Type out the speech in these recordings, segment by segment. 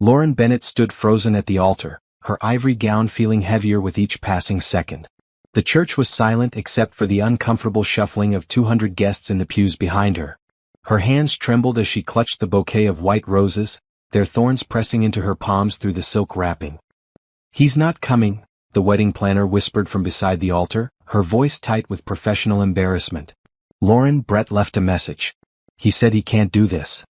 Lauren Bennett stood frozen at the altar, her ivory gown feeling heavier with each passing second. The church was silent except for the uncomfortable shuffling of 200 guests in the pews behind her. Her hands trembled as she clutched the bouquet of white roses, their thorns pressing into her palms through the silk wrapping. "He's not coming," the wedding planner whispered from beside the altar, her voice tight with professional embarrassment. "Lauren, Brett left a message. He said he can't do this."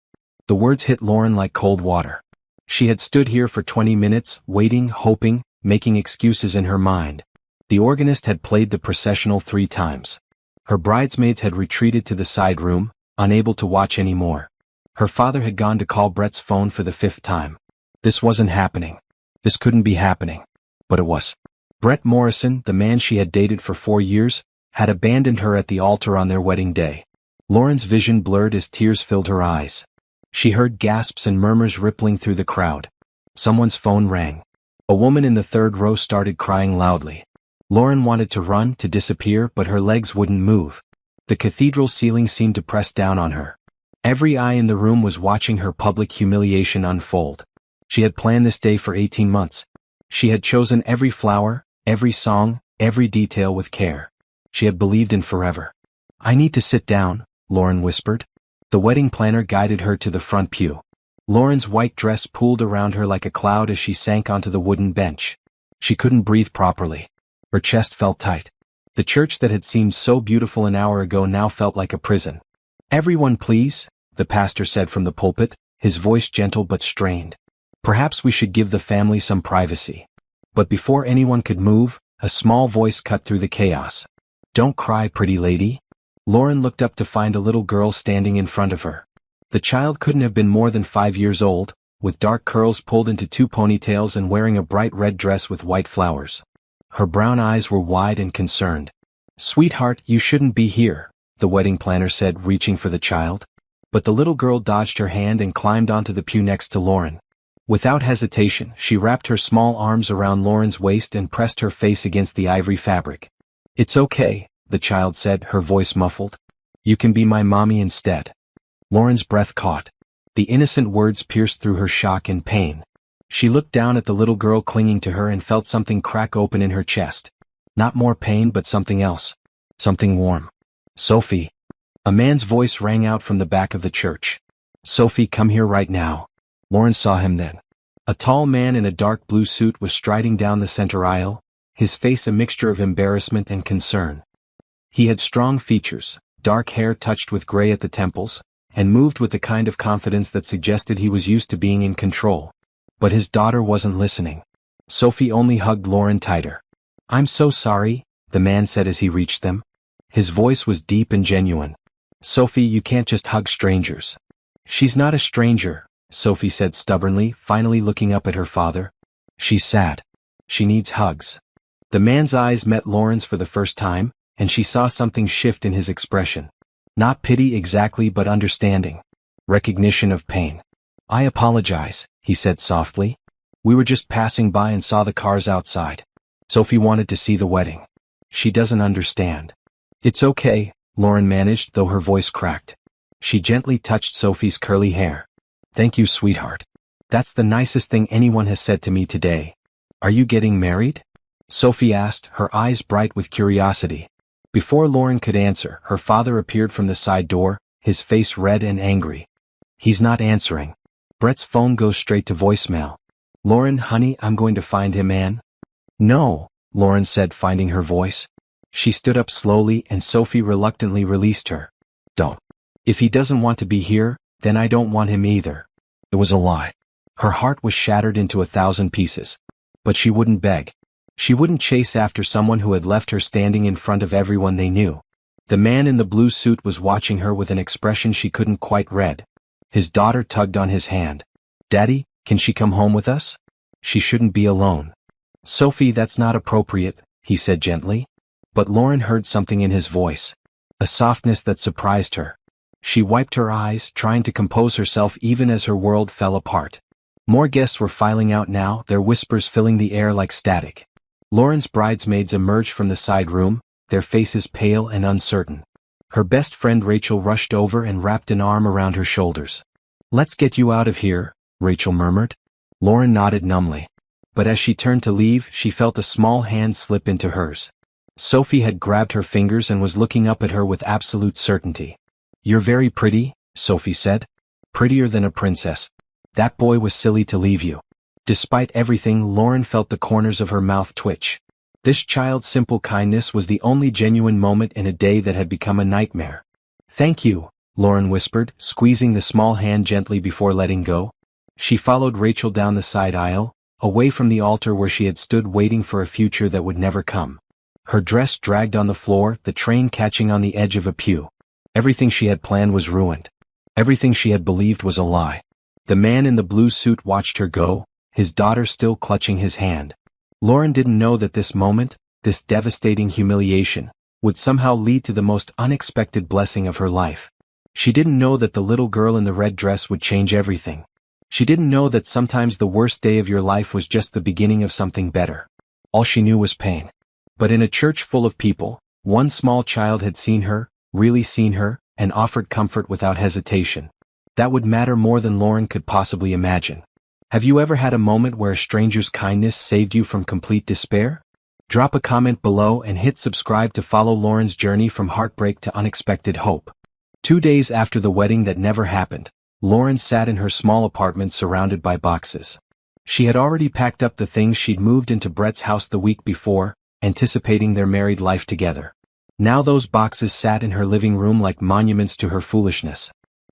The words hit Lauren like cold water. She had stood here for 20 minutes, waiting, hoping, making excuses in her mind. The organist had played the processional 3 times. Her bridesmaids had retreated to the side room, unable to watch anymore. Her father had gone to call Brett's phone for the 5th time. This wasn't happening. This couldn't be happening. But it was. Brett Morrison, the man she had dated for 4 years, had abandoned her at the altar on their wedding day. Lauren's vision blurred as tears filled her eyes. She heard gasps and murmurs rippling through the crowd. Someone's phone rang. A woman in the 3rd row started crying loudly. Lauren wanted to run, to disappear, but her legs wouldn't move. The cathedral ceiling seemed to press down on her. Every eye in the room was watching her public humiliation unfold. She had planned this day for 18 months. She had chosen every flower, every song, every detail with care. She had believed in forever. "I need to sit down," Lauren whispered. The wedding planner guided her to the front pew. Lauren's white dress pooled around her like a cloud as she sank onto the wooden bench. She couldn't breathe properly. Her chest felt tight. The church that had seemed so beautiful an hour ago now felt like a prison. "Everyone please," the pastor said from the pulpit, his voice gentle but strained. "Perhaps we should give the family some privacy." But before anyone could move, a small voice cut through the chaos. "Don't cry, pretty lady." Lauren looked up to find a little girl standing in front of her. The child couldn't have been more than 5 years old, with dark curls pulled into 2 ponytails and wearing a bright red dress with white flowers. Her brown eyes were wide and concerned. "Sweetheart, you shouldn't be here," the wedding planner said, reaching for the child. But the little girl dodged her hand and climbed onto the pew next to Lauren. Without hesitation, she wrapped her small arms around Lauren's waist and pressed her face against the ivory fabric. "It's okay," the child said, her voice muffled. "You can be my mommy instead." Lauren's breath caught. The innocent words pierced through her shock and pain. She looked down at the little girl clinging to her and felt something crack open in her chest. Not more pain but something else. Something warm. "Sophie." A man's voice rang out from the back of the church. "Sophie, come here right now." Lauren saw him then. A tall man in a dark blue suit was striding down the center aisle, his face a mixture of embarrassment and concern. He had strong features, dark hair touched with gray at the temples, and moved with the kind of confidence that suggested he was used to being in control. But his daughter wasn't listening. Sophie only hugged Lauren tighter. "I'm so sorry," the man said as he reached them. His voice was deep and genuine. "Sophie, you can't just hug strangers." "She's not a stranger," Sophie said stubbornly, finally looking up at her father. "She's sad. She needs hugs." The man's eyes met Lauren's for the first time, and she saw something shift in his expression. Not pity exactly, but understanding. Recognition of pain. "I apologize," he said softly. "We were just passing by and saw the cars outside. Sophie wanted to see the wedding. She doesn't understand." "It's okay," Lauren managed, though her voice cracked. She gently touched Sophie's curly hair. "Thank you, sweetheart. That's the nicest thing anyone has said to me today." "Are you getting married?" Sophie asked, her eyes bright with curiosity. Before Lauren could answer, her father appeared from the side door, his face red and angry. "He's not answering. Brett's phone goes straight to voicemail." "Lauren, honey, I'm going to find him, Ann." "No," Lauren said, finding her voice. She stood up slowly and Sophie reluctantly released her. "Don't. If he doesn't want to be here, then I don't want him either." It was a lie. Her heart was shattered into 1,000 pieces. But she wouldn't beg. She wouldn't chase after someone who had left her standing in front of everyone they knew. The man in the blue suit was watching her with an expression she couldn't quite read. His daughter tugged on his hand. "Daddy, can she come home with us? She shouldn't be alone." "Sophie, that's not appropriate," he said gently. But Lauren heard something in his voice. A softness that surprised her. She wiped her eyes, trying to compose herself even as her world fell apart. More guests were filing out now, their whispers filling the air like static. Lauren's bridesmaids emerged from the side room, their faces pale and uncertain. Her best friend Rachel rushed over and wrapped an arm around her shoulders. "Let's get you out of here," Rachel murmured. Lauren nodded numbly. But as she turned to leave, she felt a small hand slip into hers. Sophie had grabbed her fingers and was looking up at her with absolute certainty. "You're very pretty," Sophie said. "Prettier than a princess. That boy was silly to leave you." Despite everything, Lauren felt the corners of her mouth twitch. This child's simple kindness was the only genuine moment in a day that had become a nightmare. "Thank you," Lauren whispered, squeezing the small hand gently before letting go. She followed Rachel down the side aisle, away from the altar where she had stood waiting for a future that would never come. Her dress dragged on the floor, the train catching on the edge of a pew. Everything she had planned was ruined. Everything she had believed was a lie. The man in the blue suit watched her go, his daughter still clutching his hand. Lauren didn't know that this moment, this devastating humiliation, would somehow lead to the most unexpected blessing of her life. She didn't know that the little girl in the red dress would change everything. She didn't know that sometimes the worst day of your life was just the beginning of something better. All she knew was pain. But in a church full of people, one small child had seen her, really seen her, and offered comfort without hesitation. That would matter more than Lauren could possibly imagine. Have you ever had a moment where a stranger's kindness saved you from complete despair? Drop a comment below and hit subscribe to follow Lauren's journey from heartbreak to unexpected hope. 2 days after the wedding that never happened, Lauren sat in her small apartment surrounded by boxes. She had already packed up the things she'd moved into Brett's house the week before, anticipating their married life together. Now those boxes sat in her living room like monuments to her foolishness.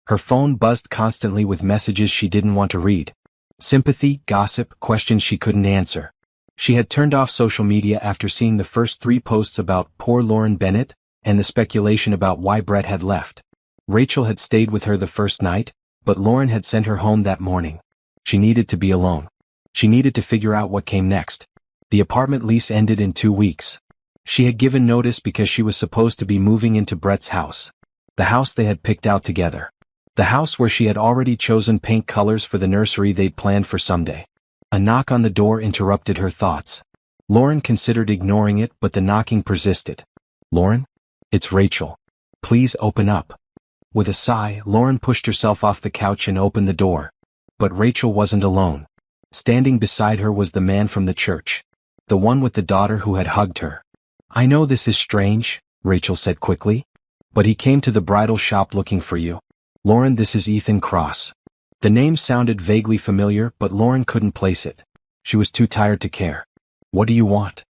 Her phone buzzed constantly with messages she didn't want to read. Sympathy, gossip, questions she couldn't answer. She had turned off social media after seeing the first 3 posts about poor Lauren Bennett, and the speculation about why Brett had left. Rachel had stayed with her the first night, but Lauren had sent her home that morning. She needed to be alone. She needed to figure out what came next. The apartment lease ended in 2 weeks. She had given notice because she was supposed to be moving into Brett's house. The house they had picked out together. The house where she had already chosen paint colors for the nursery they'd planned for someday. A knock on the door interrupted her thoughts. Lauren considered ignoring it, but the knocking persisted. "Lauren? It's Rachel. Please open up." With a sigh, Lauren pushed herself off the couch and opened the door. But Rachel wasn't alone. Standing beside her was the man from the church. The one with the daughter who had hugged her. "I know this is strange," Rachel said quickly. "But he came to the bridal shop looking for you. Lauren, this is Ethan Cross." The name sounded vaguely familiar, but Lauren couldn't place it. She was too tired to care. "What do you want?"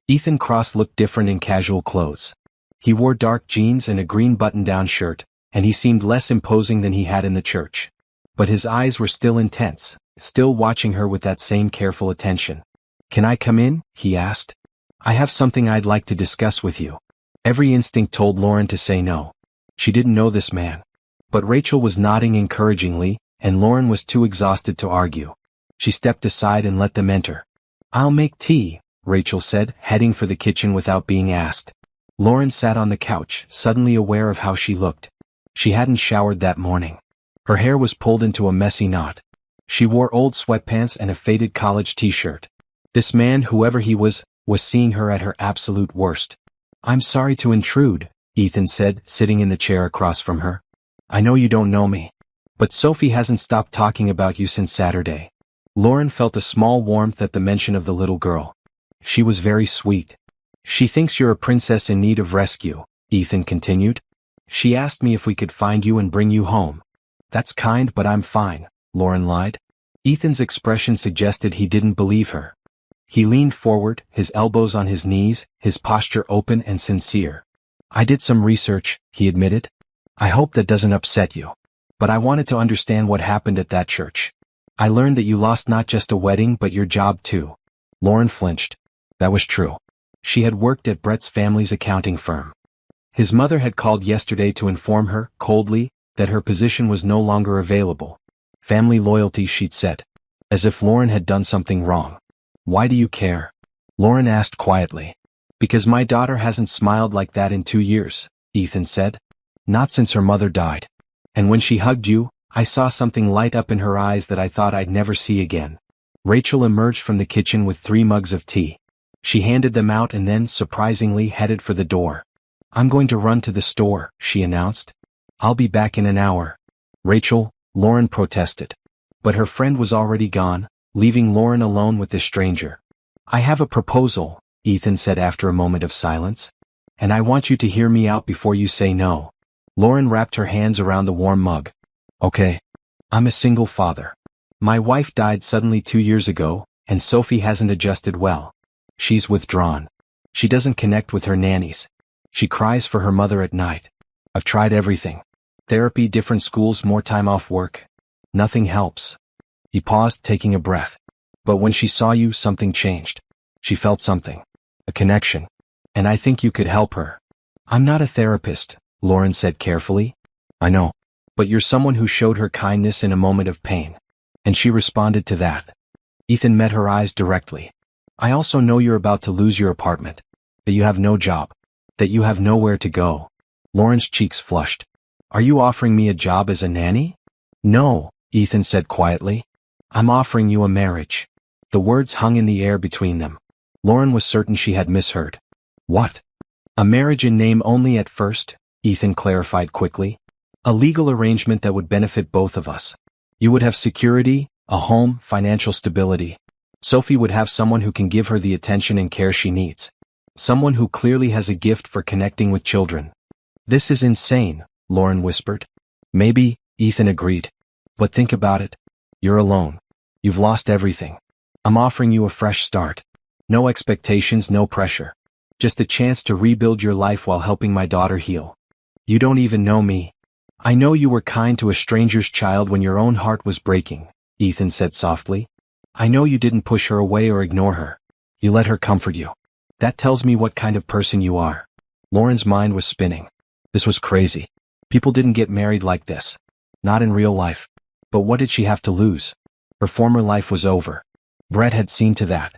Ethan Cross looked different in casual clothes. He wore dark jeans and a green button-down shirt, and he seemed less imposing than he had in the church. But his eyes were still intense, still watching her with that same careful attention. "Can I come in?" he asked. "I have something I'd like to discuss with you." Every instinct told Lauren to say no. She didn't know this man. But Rachel was nodding encouragingly, and Lauren was too exhausted to argue. She stepped aside and let them enter. "I'll make tea," Rachel said, heading for the kitchen without being asked. Lauren sat on the couch, suddenly aware of how she looked. She hadn't showered that morning. Her hair was pulled into a messy knot. She wore old sweatpants and a faded college t-shirt. This man, whoever he was seeing her at her absolute worst. "I'm sorry to intrude," Ethan said, sitting in the chair across from her. "I know you don't know me. But Sophie hasn't stopped talking about you since Saturday." Lauren felt a small warmth at the mention of the little girl. "She was very sweet. She thinks you're a princess in need of rescue," Ethan continued. "She asked me if we could find you and bring you home." "That's kind, but I'm fine," Lauren lied. Ethan's expression suggested he didn't believe her. He leaned forward, his elbows on his knees, his posture open and sincere. "I did some research," he admitted. "I hope that doesn't upset you. But I wanted to understand what happened at that church. I learned that you lost not just a wedding but your job too." Lauren flinched. That was true. She had worked at Brett's family's accounting firm. His mother had called yesterday to inform her, coldly, that her position was no longer available. Family loyalty, she'd said. As if Lauren had done something wrong. "Why do you care?" Lauren asked quietly. "Because my daughter hasn't smiled like that in 2 years," Ethan said. "Not since her mother died. And when she hugged you, I saw something light up in her eyes that I thought I'd never see again." Rachel emerged from the kitchen with 3 mugs of tea. She handed them out and then, surprisingly, headed for the door. "I'm going to run to the store," she announced. "I'll be back in an hour." "Rachel," Lauren protested. But her friend was already gone, leaving Lauren alone with this stranger. "I have a proposal," Ethan said after a moment of silence. "And I want you to hear me out before you say no." Lauren wrapped her hands around the warm mug. "Okay. I'm a single father. My wife died suddenly 2 years ago, and Sophie hasn't adjusted well. She's withdrawn. She doesn't connect with her nannies. She cries for her mother at night. I've tried everything. Therapy, different schools, more time off work. Nothing helps." He paused, taking a breath. "But when she saw you, something changed. She felt something. A connection. And I think you could help her." "I'm not a therapist," Lauren said carefully. "I know. But you're someone who showed her kindness in a moment of pain. And she responded to that." Ethan met her eyes directly. "I also know you're about to lose your apartment. That you have no job. That you have nowhere to go." Lauren's cheeks flushed. "Are you offering me a job as a nanny?" "No," Ethan said quietly. "I'm offering you a marriage." The words hung in the air between them. Lauren was certain she had misheard. "What?" "A marriage in name only at first," Ethan clarified quickly. "A legal arrangement that would benefit both of us. You would have security, a home, financial stability. Sophie would have someone who can give her the attention and care she needs. Someone who clearly has a gift for connecting with children." "This is insane," Lauren whispered. "Maybe," Ethan agreed. "But think about it. You're alone. You've lost everything. I'm offering you a fresh start. No expectations, no pressure. Just a chance to rebuild your life while helping my daughter heal. You don't even know me. I know you were kind to a stranger's child when your own heart was breaking," Ethan said softly. "I know you didn't push her away or ignore her. You let her comfort you. That tells me what kind of person you are." Lauren's mind was spinning. This was crazy. People didn't get married like this. Not in real life. But what did she have to lose? Her former life was over. Brett had seen to that.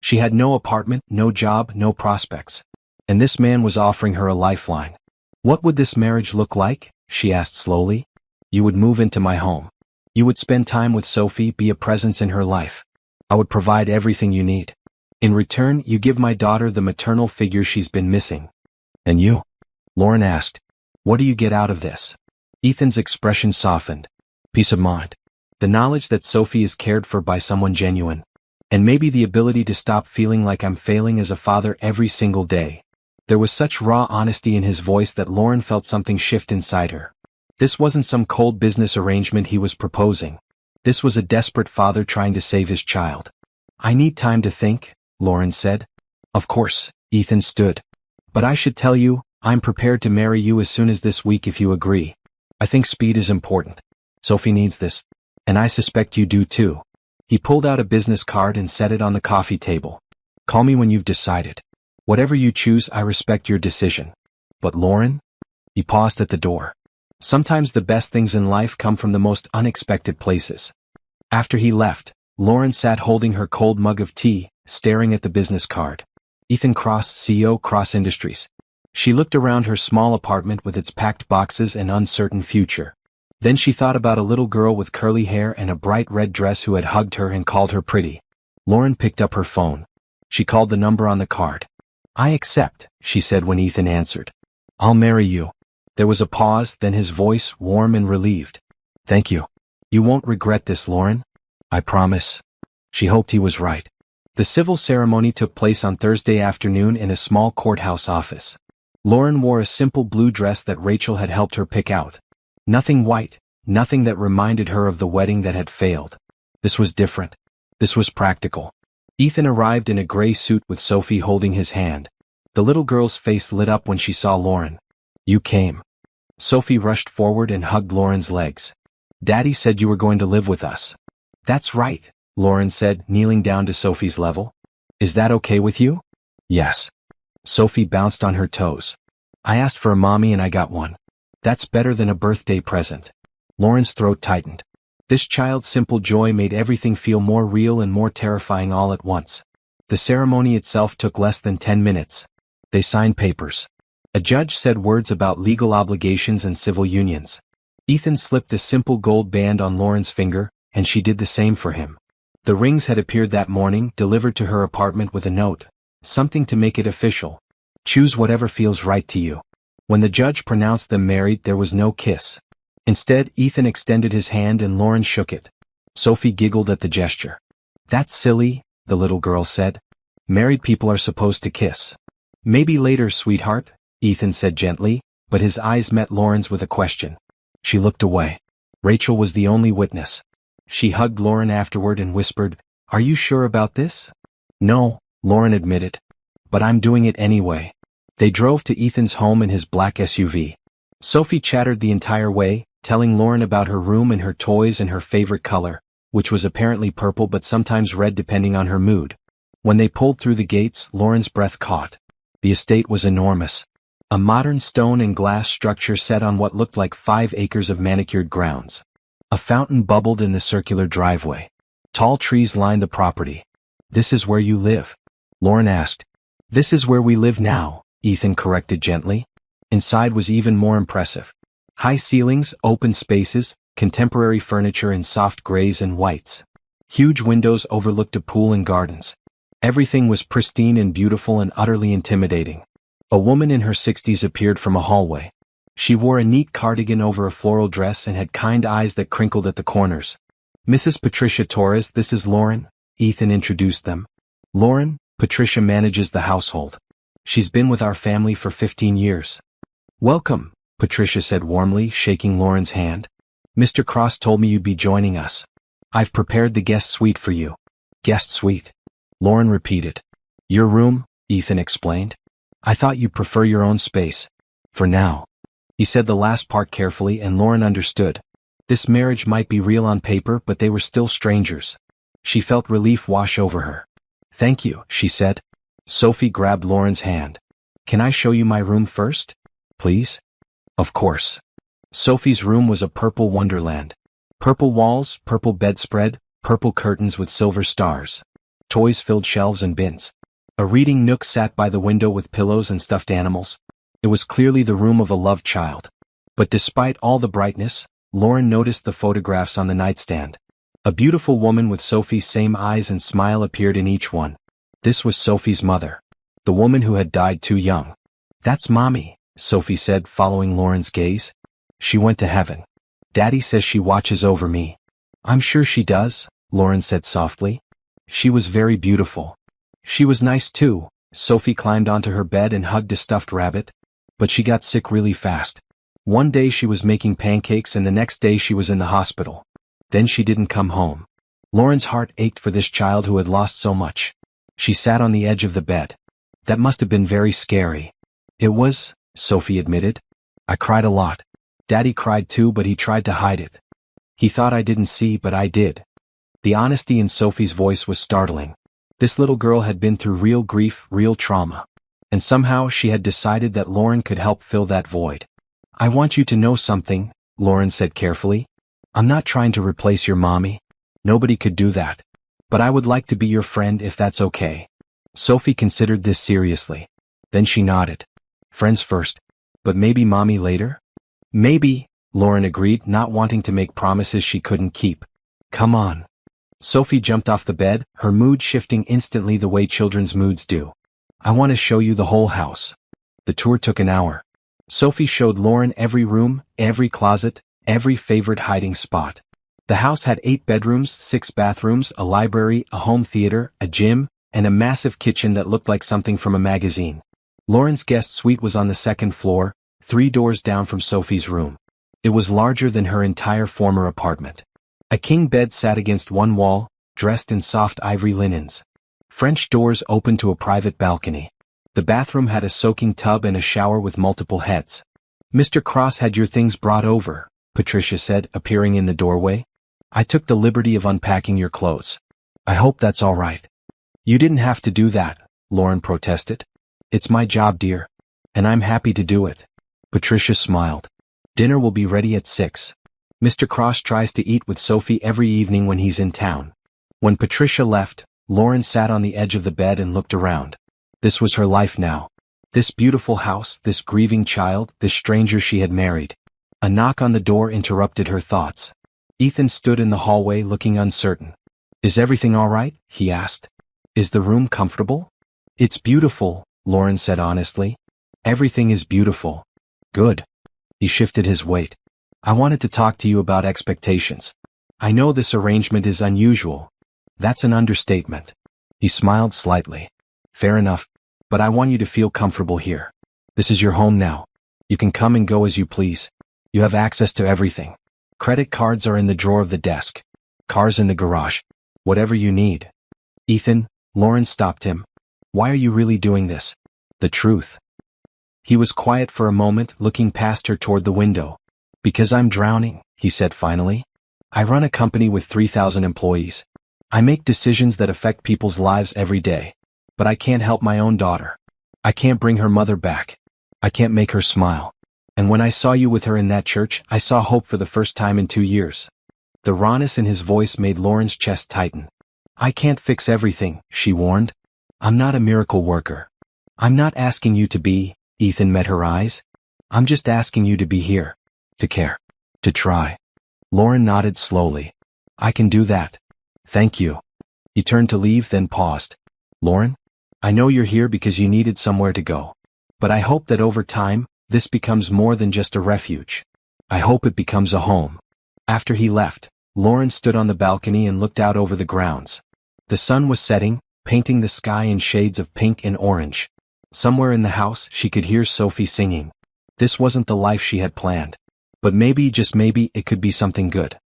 She had no apartment, no job, no prospects. And this man was offering her a lifeline. "What would this marriage look like?" she asked slowly. "You would move into my home. You would spend time with Sophie, be a presence in her life. I would provide everything you need. In return, you give my daughter the maternal figure she's been missing." "And you?" Lauren asked. "What do you get out of this?" Ethan's expression softened. "Peace of mind. The knowledge that Sophie is cared for by someone genuine. And maybe the ability to stop feeling like I'm failing as a father every single day." There was such raw honesty in his voice that Lauren felt something shift inside her. This wasn't some cold business arrangement he was proposing. This was a desperate father trying to save his child. "I need time to think," Lauren said. "Of course," Ethan stood. "But I should tell you, I'm prepared to marry you as soon as this week if you agree. I think speed is important. Sophie needs this. And I suspect you do too." He pulled out a business card and set it on the coffee table. "Call me when you've decided. Whatever you choose, I respect your decision. But Lauren?" He paused at the door. Sometimes the best things in life come from the most unexpected places. After he left, Lauren sat holding her cold mug of tea, staring at the business card. Ethan Cross, CEO, Cross Industries. She looked around her small apartment with its packed boxes and uncertain future. Then she thought about a little girl with curly hair and a bright red dress who had hugged her and called her pretty. Lauren picked up her phone. She called the number on the card. "I accept," she said when Ethan answered. "I'll marry you." There was a pause, then his voice, warm and relieved. "Thank you. You won't regret this, Lauren. I promise." She hoped he was right. The civil ceremony took place on Thursday afternoon in a small courthouse office. Lauren wore a simple blue dress that Rachel had helped her pick out. Nothing white, nothing that reminded her of the wedding that had failed. This was different. This was practical. Ethan arrived in a gray suit with Sophie holding his hand. The little girl's face lit up when she saw Lauren. "You came." Sophie rushed forward and hugged Lauren's legs. "Daddy said you were going to live with us." "That's right," Lauren said, kneeling down to Sophie's level. "Is that okay with you?" "Yes." Sophie bounced on her toes. "I asked for a mommy and I got one. That's better than a birthday present." Lauren's throat tightened. This child's simple joy made everything feel more real and more terrifying all at once. The ceremony itself took less than 10 minutes. They signed papers. A judge said words about legal obligations and civil unions. Ethan slipped a simple gold band on Lauren's finger, and she did the same for him. The rings had appeared that morning, delivered to her apartment with a note. Something to make it official. Choose whatever feels right to you. When the judge pronounced them married, there was no kiss. Instead, Ethan extended his hand and Lauren shook it. Sophie giggled at the gesture. That's silly, the little girl said. Married people are supposed to kiss. Maybe later, sweetheart, Ethan said gently, but his eyes met Lauren's with a question. She looked away. Rachel was the only witness. She hugged Lauren afterward and whispered, "Are you sure about this?" "No," Lauren admitted. "But I'm doing it anyway." They drove to Ethan's home in his black SUV. Sophie chattered the entire way, telling Lauren about her room and her toys and her favorite color, which was apparently purple but sometimes red depending on her mood. When they pulled through the gates, Lauren's breath caught. The estate was enormous. A modern stone and glass structure set on what looked like 5 acres of manicured grounds. A fountain bubbled in the circular driveway. Tall trees lined the property. "This is where you live?" Lauren asked. "This is where we live now," Ethan corrected gently. Inside was even more impressive. High ceilings, open spaces, contemporary furniture in soft grays and whites. Huge windows overlooked a pool and gardens. Everything was pristine and beautiful and utterly intimidating. A woman in her 60s appeared from a hallway. She wore a neat cardigan over a floral dress and had kind eyes that crinkled at the corners. "Mrs. Patricia Torres, this is Lauren," Ethan introduced them. "Lauren, Patricia manages the household. She's been with our family for 15 years. "Welcome," Patricia said warmly, shaking Lauren's hand. "Mr. Cross told me you'd be joining us. I've prepared the guest suite for you." "Guest suite?" Lauren repeated. "Your room," Ethan explained. "I thought you'd prefer your own space. For now." He said the last part carefully and Lauren understood. This marriage might be real on paper but they were still strangers. She felt relief wash over her. "Thank you," she said. Sophie grabbed Lauren's hand. "Can I show you my room first? Please?" "Of course." Sophie's room was a purple wonderland. Purple walls, purple bedspread, purple curtains with silver stars. Toys filled shelves and bins. A reading nook sat by the window with pillows and stuffed animals. It was clearly the room of a loved child. But despite all the brightness, Lauren noticed the photographs on the nightstand. A beautiful woman with Sophie's same eyes and smile appeared in each one. This was Sophie's mother. The woman who had died too young. "That's Mommy," Sophie said, following Lauren's gaze. "She went to heaven. Daddy says she watches over me." "I'm sure she does," Lauren said softly. "She was very beautiful." "She was nice too." Sophie climbed onto her bed and hugged a stuffed rabbit. "But she got sick really fast. One day she was making pancakes and the next day she was in the hospital. Then she didn't come home." Lauren's heart ached for this child who had lost so much. She sat on the edge of the bed. "That must have been very scary." "It was," Sophie admitted. "I cried a lot. Daddy cried too, but he tried to hide it. He thought I didn't see, but I did." The honesty in Sophie's voice was startling. This little girl had been through real grief, real trauma. And somehow she had decided that Lauren could help fill that void. "I want you to know something," Lauren said carefully. "I'm not trying to replace your mommy. Nobody could do that. But I would like to be your friend if that's okay." Sophie considered this seriously. Then she nodded. "Friends first. But maybe mommy later?" "Maybe," Lauren agreed, not wanting to make promises she couldn't keep. "Come on." Sophie jumped off the bed, her mood shifting instantly the way children's moods do. "I want to show you the whole house." The tour took an hour. Sophie showed Lauren every room, every closet, every favorite hiding spot. The house had 8 bedrooms, 6 bathrooms, a library, a home theater, a gym, and a massive kitchen that looked like something from a magazine. Lauren's guest suite was on the 2nd floor, 3 doors down from Sophie's room. It was larger than her entire former apartment. A king bed sat against one wall, dressed in soft ivory linens. French doors opened to a private balcony. The bathroom had a soaking tub and a shower with multiple heads. "Mr. Cross had your things brought over," Patricia said, appearing in the doorway. "I took the liberty of unpacking your clothes. I hope that's all right." "You didn't have to do that," Lauren protested. "It's my job, dear. And I'm happy to do it." Patricia smiled. "Dinner will be ready at 6. Mr. Cross tries to eat with Sophie every evening when he's in town." When Patricia left, Lauren sat on the edge of the bed and looked around. This was her life now. This beautiful house, this grieving child, this stranger she had married. A knock on the door interrupted her thoughts. Ethan stood in the hallway looking uncertain. "Is everything all right?" he asked. "Is the room comfortable?" "It's beautiful," Lauren said honestly. "Everything is beautiful." "Good." He shifted his weight. "I wanted to talk to you about expectations. I know this arrangement is unusual. That's an understatement. He smiled slightly. Fair enough. But I want you to feel comfortable here. This is your home now. You can come and go as you please. You have access to everything. Credit cards are in the drawer of the desk. Cars in the garage. Whatever you need. Ethan, Lauren stopped him. Why are you really doing this? The truth. He was quiet for a moment, looking past her toward the window. Because I'm drowning, he said finally. I run a company with 3,000 employees. I make decisions that affect people's lives every day. But I can't help my own daughter. I can't bring her mother back. I can't make her smile. And when I saw you with her in that church, I saw hope for the first time in 2 years. The rawness in his voice made Lauren's chest tighten. I can't fix everything, she warned. I'm not a miracle worker. I'm not asking you to be, Ethan met her eyes. I'm just asking you to be here. To care. To try. Lauren nodded slowly. I can do that. Thank you. He turned to leave, then paused. Lauren? I know you're here because you needed somewhere to go. But I hope that over time, this becomes more than just a refuge. I hope it becomes a home. After he left, Lauren stood on the balcony and looked out over the grounds. The sun was setting, painting the sky in shades of pink and orange. Somewhere in the house, she could hear Sophie singing. This wasn't the life she had planned. But maybe, just maybe, it could be something good.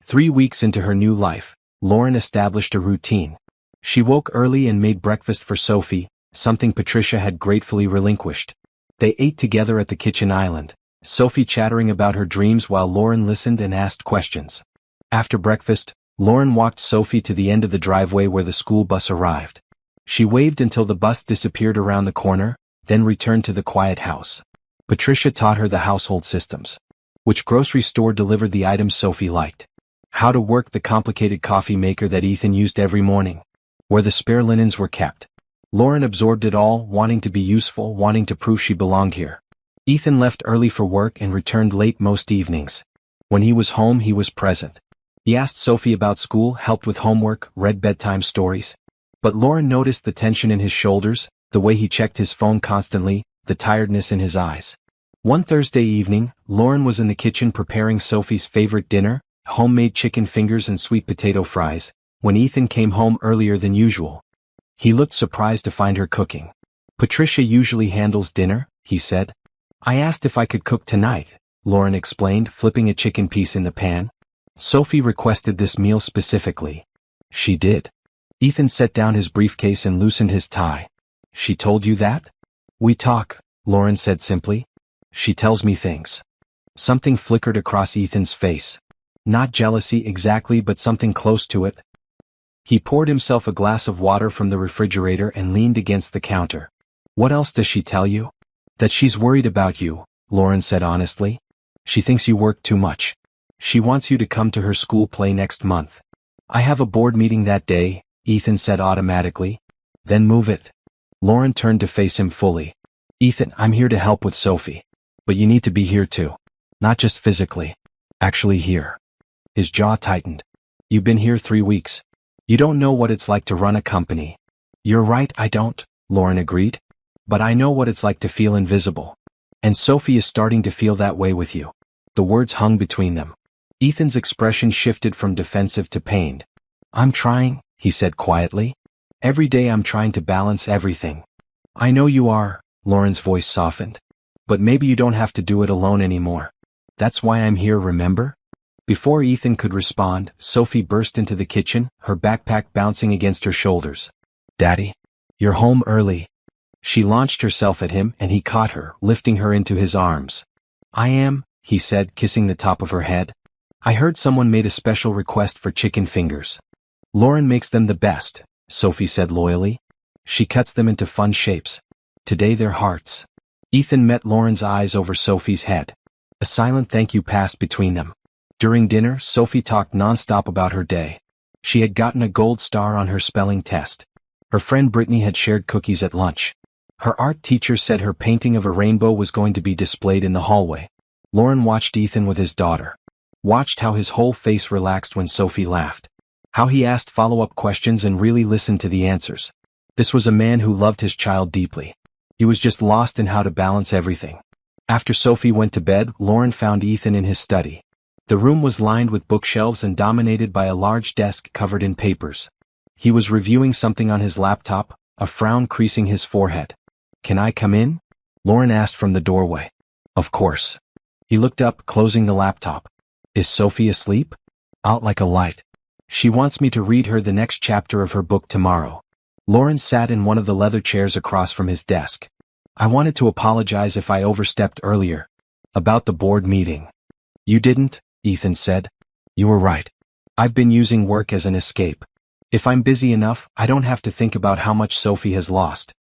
3 weeks into her new life, Lauren established a routine. She woke early and made breakfast for Sophie, something Patricia had gratefully relinquished. They ate together at the kitchen island, Sophie chattering about her dreams while Lauren listened and asked questions. After breakfast, Lauren walked Sophie to the end of the driveway where the school bus arrived. She waved until the bus disappeared around the corner, then returned to the quiet house. Patricia taught her the household systems. Which grocery store delivered the items Sophie liked. How to work the complicated coffee maker that Ethan used every morning. Where the spare linens were kept. Lauren absorbed it all, wanting to be useful, wanting to prove she belonged here. Ethan left early for work and returned late most evenings. When he was home, he was present. He asked Sophie about school, helped with homework, read bedtime stories. But Lauren noticed the tension in his shoulders, the way he checked his phone constantly, the tiredness in his eyes. One Thursday evening, Lauren was in the kitchen preparing Sophie's favorite dinner, homemade chicken fingers and sweet potato fries, when Ethan came home earlier than usual. He looked surprised to find her cooking. Patricia usually handles dinner, he said. I asked if I could cook tonight, Lauren explained, flipping a chicken piece in the pan. Sophie requested this meal specifically. She did. Ethan set down his briefcase and loosened his tie. She told you that? We talk, Lauren said simply. She tells me things. Something flickered across Ethan's face. Not jealousy exactly, but something close to it. He poured himself a glass of water from the refrigerator and leaned against the counter. What else does she tell you? That she's worried about you, Lauren said honestly. She thinks you work too much. She wants you to come to her school play next month. I have a board meeting that day, Ethan said automatically. Then move it. Lauren turned to face him fully. Ethan, I'm here to help with Sophie. But you need to be here too. Not just physically. Actually here. His jaw tightened. You've been here 3 weeks. You don't know what it's like to run a company. You're right, I don't, Lauren agreed. But I know what it's like to feel invisible. And Sophie is starting to feel that way with you. The words hung between them. Ethan's expression shifted from defensive to pained. I'm trying, he said quietly. Every day I'm trying to balance everything. I know you are, Lauren's voice softened. But maybe you don't have to do it alone anymore. That's why I'm here, remember? Before Ethan could respond, Sophie burst into the kitchen, her backpack bouncing against her shoulders. Daddy? You're home early. She launched herself at him and he caught her, lifting her into his arms. I am, he said, kissing the top of her head. I heard someone made a special request for chicken fingers. Lauren makes them the best, Sophie said loyally. She cuts them into fun shapes. Today they're hearts. Ethan met Lauren's eyes over Sophie's head. A silent thank you passed between them. During dinner, Sophie talked nonstop about her day. She had gotten a gold star on her spelling test. Her friend Brittany had shared cookies at lunch. Her art teacher said her painting of a rainbow was going to be displayed in the hallway. Lauren watched Ethan with his daughter. Watched how his whole face relaxed when Sophie laughed. How he asked follow-up questions and really listened to the answers. This was a man who loved his child deeply. He was just lost in how to balance everything. After Sophie went to bed, Lauren found Ethan in his study. The room was lined with bookshelves and dominated by a large desk covered in papers. He was reviewing something on his laptop, a frown creasing his forehead. "Can I come in?" Lauren asked from the doorway. "Of course." He looked up, closing the laptop. "Is Sophie asleep?" "Out like a light. She wants me to read her the next chapter of her book tomorrow." Lauren sat in one of the leather chairs across from his desk. "I wanted to apologize if I overstepped earlier. About the board meeting." "You didn't," Ethan said. "You were right. I've been using work as an escape. If I'm busy enough, I don't have to think about how much Sophie has lost.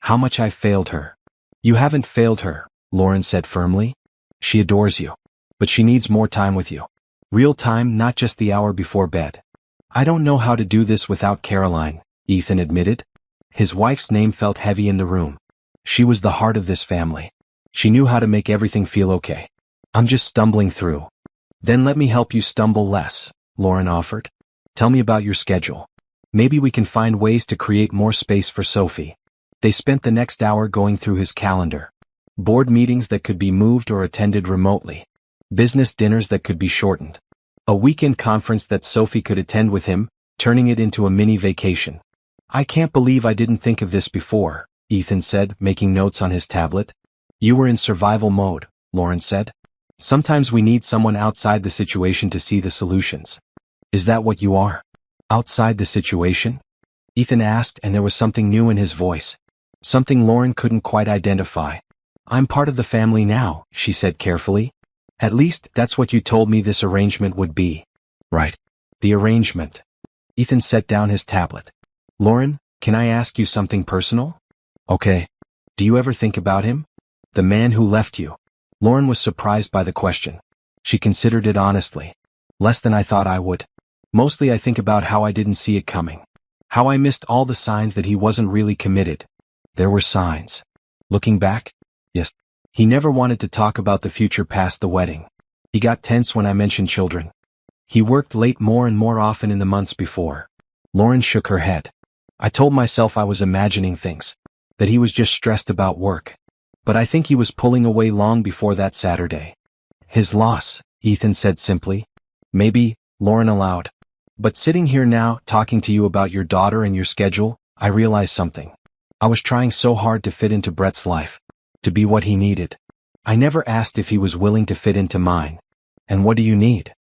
How much I've failed her." "You haven't failed her," Lauren said firmly. "She adores you. But she needs more time with you. Real time, not just the hour before bed." "I don't know how to do this without Caroline," Ethan admitted. His wife's name felt heavy in the room. She was the heart of this family. She knew how to make everything feel okay. "I'm just stumbling through." "Then let me help you stumble less," Lauren offered. "Tell me about your schedule. Maybe we can find ways to create more space for Sophie." They spent the next hour going through his calendar. Board meetings that could be moved or attended remotely. Business dinners that could be shortened. A weekend conference that Sophie could attend with him, turning it into a mini vacation. "I can't believe I didn't think of this before," Ethan said, making notes on his tablet. "You were in survival mode," Lauren said. "Sometimes we need someone outside the situation to see the solutions." "Is that what you are? Outside the situation?" Ethan asked, and there was something new in his voice. Something Lauren couldn't quite identify. "I'm part of the family now," she said carefully. "At least, that's what you told me this arrangement would be." "Right. The arrangement." Ethan set down his tablet. "Lauren, can I ask you something personal?" "Okay. Do you ever think about him? The man who left you?" Lauren was surprised by the question. She considered it honestly. "Less than I thought I would. Mostly I think about how I didn't see it coming. How I missed all the signs that he wasn't really committed." "There were signs." "Looking back?" "Yes." "He never wanted to talk about the future past the wedding. He got tense when I mentioned children. He worked late more and more often in the months before." Lauren shook her head. "I told myself I was imagining things. That he was just stressed about work. But I think he was pulling away long before that Saturday." "His loss," Ethan said simply. "Maybe," Lauren allowed. "But sitting here now, talking to you about your daughter and your schedule, I realized something. I was trying so hard to fit into Brett's life. To be what he needed. I never asked if he was willing to fit into mine." "And what do you need?"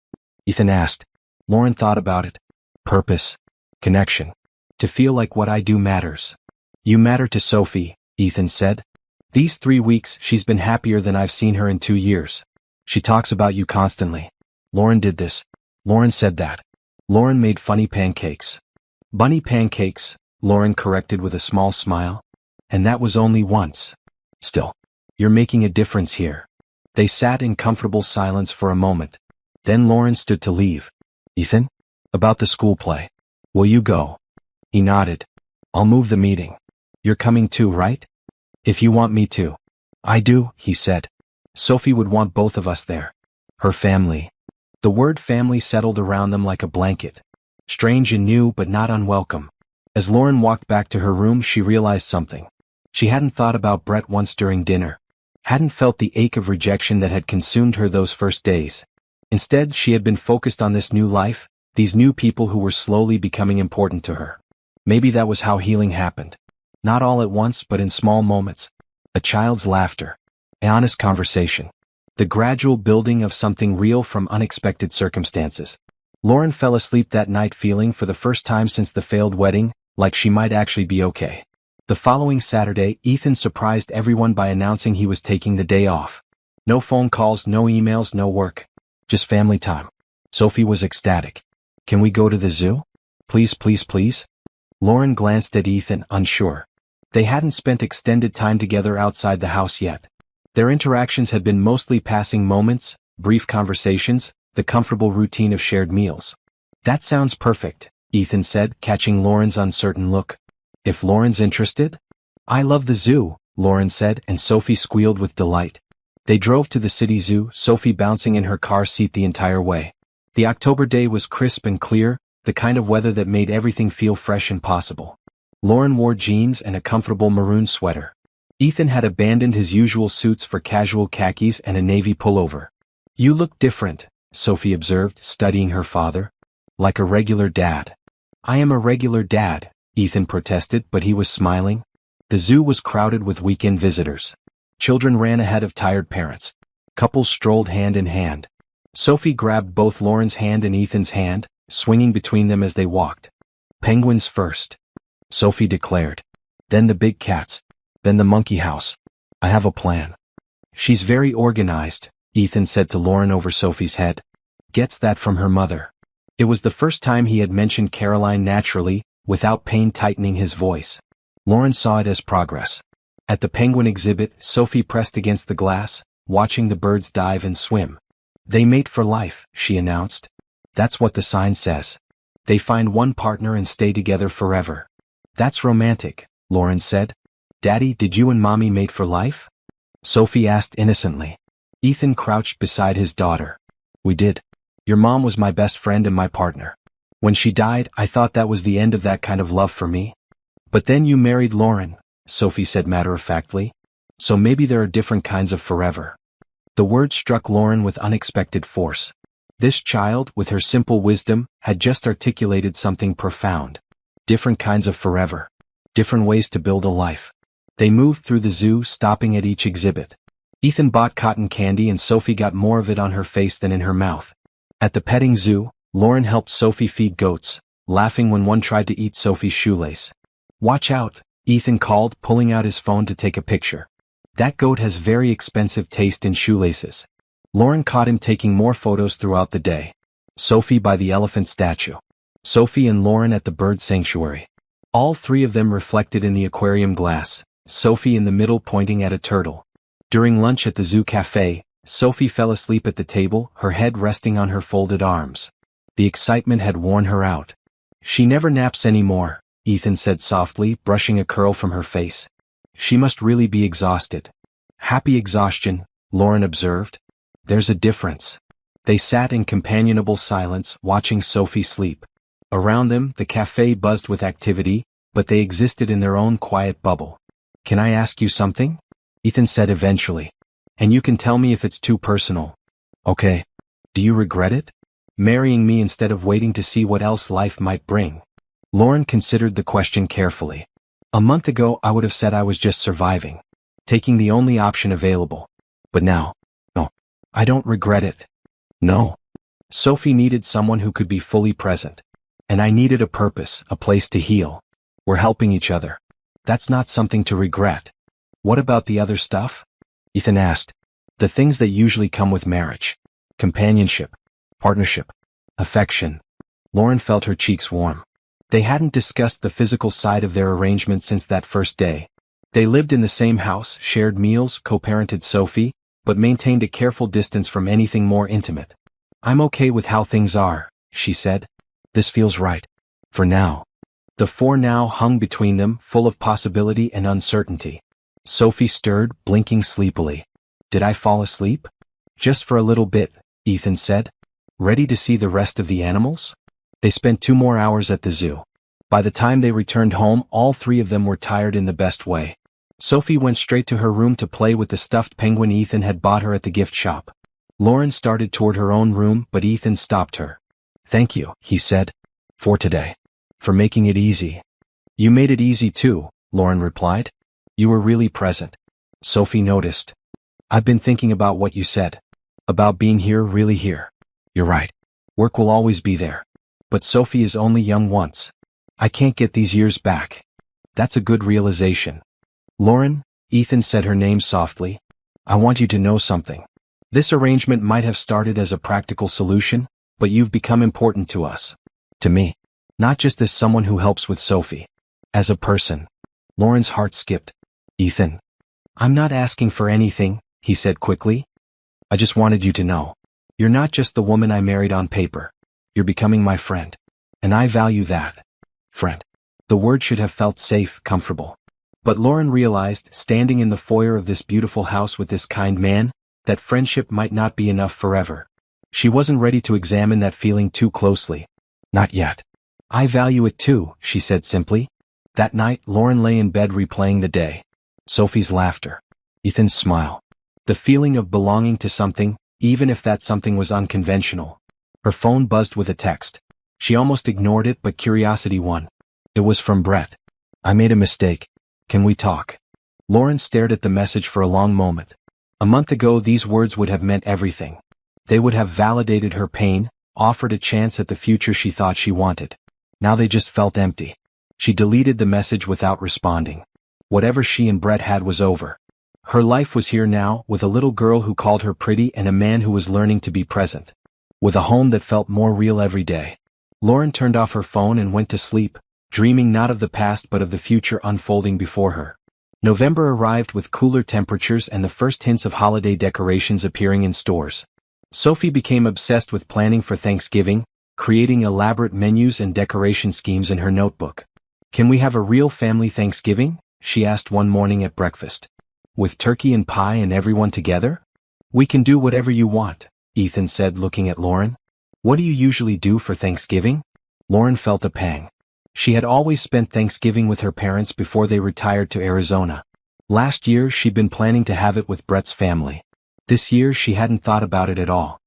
Ethan asked. Lauren thought about it. "Purpose. Connection. To feel like what I do matters." "You matter to Sophie," Ethan said. "These 3 weeks she's been happier than I've seen her in 2 years. She talks about you constantly." Lauren did this. Lauren said that. Lauren made funny pancakes. "Bunny pancakes," Lauren corrected with a small smile. "And that was only once. Still, you're making a difference here." They sat in comfortable silence for a moment. Then Lauren stood to leave. "Ethan? About the school play. Will you go?" He nodded. "I'll move the meeting. You're coming too, right?" "If you want me to." "I do," he said. "Sophie would want both of us there. Her family." The word family settled around them like a blanket. Strange and new but not unwelcome. As Lauren walked back to her room, she realized something. She hadn't thought about Brett once during dinner. Hadn't felt the ache of rejection that had consumed her those first days. Instead, she had been focused on this new life, these new people who were slowly becoming important to her. Maybe that was how healing happened. Not all at once, but in small moments. A child's laughter. An honest conversation. The gradual building of something real from unexpected circumstances. Lauren fell asleep that night feeling, for the first time since the failed wedding, like she might actually be okay. The following Saturday, Ethan surprised everyone by announcing he was taking the day off. No phone calls, no emails, no work. Just family time. Sophie was ecstatic. "Can we go to the zoo? Please, please, please?" Lauren glanced at Ethan, unsure. They hadn't spent extended time together outside the house yet. Their interactions had been mostly passing moments, brief conversations, the comfortable routine of shared meals. "That sounds perfect," Ethan said, catching Lauren's uncertain look. "If Lauren's interested?" "I love the zoo," Lauren said, and Sophie squealed with delight. They drove to the city zoo, Sophie bouncing in her car seat the entire way. The October day was crisp and clear, the kind of weather that made everything feel fresh and possible. Lauren wore jeans and a comfortable maroon sweater. Ethan had abandoned his usual suits for casual khakis and a navy pullover. "You look different," Sophie observed, studying her father. "Like a regular dad." I am a regular dad, Ethan protested, but he was smiling. The zoo was crowded with weekend visitors. Children ran ahead of tired parents. Couples strolled hand in hand. Sophie grabbed both Lauren's hand and Ethan's hand, swinging between them as they walked. Penguins first, Sophie declared. Then the big cats. Then the monkey house. I have a plan. She's very organized, Ethan said to Lauren over Sophie's head. Gets that from her mother. It was the first time he had mentioned Caroline naturally, without pain tightening his voice. Lauren saw it as progress. At the penguin exhibit, Sophie pressed against the glass, watching the birds dive and swim. They mate for life, she announced. That's what the sign says. They find one partner and stay together forever. That's romantic, Lauren said. Daddy, did you and Mommy mate for life? Sophie asked innocently. Ethan crouched beside his daughter. We did. Your mom was my best friend and my partner. When she died, I thought that was the end of that kind of love for me. But then you married Lauren, Sophie said matter-of-factly. So maybe there are different kinds of forever. The word struck Lauren with unexpected force. This child, with her simple wisdom, had just articulated something profound. Different kinds of forever. Different ways to build a life. They moved through the zoo, stopping at each exhibit. Ethan bought cotton candy and Sophie got more of it on her face than in her mouth. At the petting zoo, Lauren helped Sophie feed goats, laughing when one tried to eat Sophie's shoelace. Watch out, Ethan called, pulling out his phone to take a picture. That goat has very expensive taste in shoelaces. Lauren caught him taking more photos throughout the day. Sophie by the elephant statue. Sophie and Lauren at the bird sanctuary. All three of them reflected in the aquarium glass, Sophie in the middle pointing at a turtle. During lunch at the zoo cafe, Sophie fell asleep at the table, her head resting on her folded arms. The excitement had worn her out. She never naps anymore, Ethan said softly, brushing a curl from her face. She must really be exhausted. Happy exhaustion, Lauren observed. There's a difference. They sat in companionable silence, watching Sophie sleep. Around them, the cafe buzzed with activity, but they existed in their own quiet bubble. Can I ask you something? Ethan said eventually. And you can tell me if it's too personal. Okay. Do you regret it? Marrying me instead of waiting to see what else life might bring? Lauren considered the question carefully. A month ago I would have said I was just surviving, taking the only option available. But now, no, I don't regret it. No. Sophie needed someone who could be fully present. And I needed a purpose, a place to heal. We're helping each other. That's not something to regret. What about the other stuff? Ethan asked. The things that usually come with marriage. Companionship, partnership, affection. Lauren felt her cheeks warm. They hadn't discussed the physical side of their arrangement since that first day. They lived in the same house, shared meals, co-parented Sophie, but maintained a careful distance from anything more intimate. I'm okay with how things are, she said. This feels right. For now. The for now hung between them, full of possibility and uncertainty. Sophie stirred, blinking sleepily. Did I fall asleep? Just for a little bit, Ethan said. Ready to see the rest of the animals? They spent 2 more hours at the zoo. By the time they returned home, all 3 of them were tired in the best way. Sophie went straight to her room to play with the stuffed penguin Ethan had bought her at the gift shop. Lauren started toward her own room, but Ethan stopped her. Thank you, he said. For today. For making it easy. You made it easy too, Lauren replied. You were really present. Sophie noticed. I've been thinking about what you said. About being here, really here. You're right. Work will always be there. But Sophie is only young once. I can't get these years back. That's a good realization. Lauren, Ethan said her name softly. I want you to know something. This arrangement might have started as a practical solution, but you've become important to us. To me. Not just as someone who helps with Sophie. As a person. Lauren's heart skipped. Ethan. I'm not asking for anything, he said quickly. I just wanted you to know. You're not just the woman I married on paper. You're becoming my friend. And I value that. Friend. The word should have felt safe, comfortable. But Lauren realized, standing in the foyer of this beautiful house with this kind man, that friendship might not be enough forever. She wasn't ready to examine that feeling too closely. Not yet. I value it too, she said simply. That night, Lauren lay in bed replaying the day. Sophie's laughter. Ethan's smile. The feeling of belonging to something, even if that something was unconventional. Her phone buzzed with a text. She almost ignored it, but curiosity won. It was from Brett. I made a mistake. Can we talk? Lauren stared at the message for a long moment. A month ago these words would have meant everything. They would have validated her pain, offered a chance at the future she thought she wanted. Now they just felt empty. She deleted the message without responding. Whatever she and Brett had was over. Her life was here now, with a little girl who called her pretty and a man who was learning to be present. With a home that felt more real every day. Lauren turned off her phone and went to sleep, dreaming not of the past but of the future unfolding before her. November arrived with cooler temperatures and the first hints of holiday decorations appearing in stores. Sophie became obsessed with planning for Thanksgiving, creating elaborate menus and decoration schemes in her notebook. Can we have a real family Thanksgiving? She asked one morning at breakfast. With turkey and pie and everyone together? We can do whatever you want, Ethan said, looking at Lauren. What do you usually do for Thanksgiving? Lauren felt a pang. She had always spent Thanksgiving with her parents before they retired to Arizona. Last year she'd been planning to have it with Brett's family. This year she hadn't thought about it at all.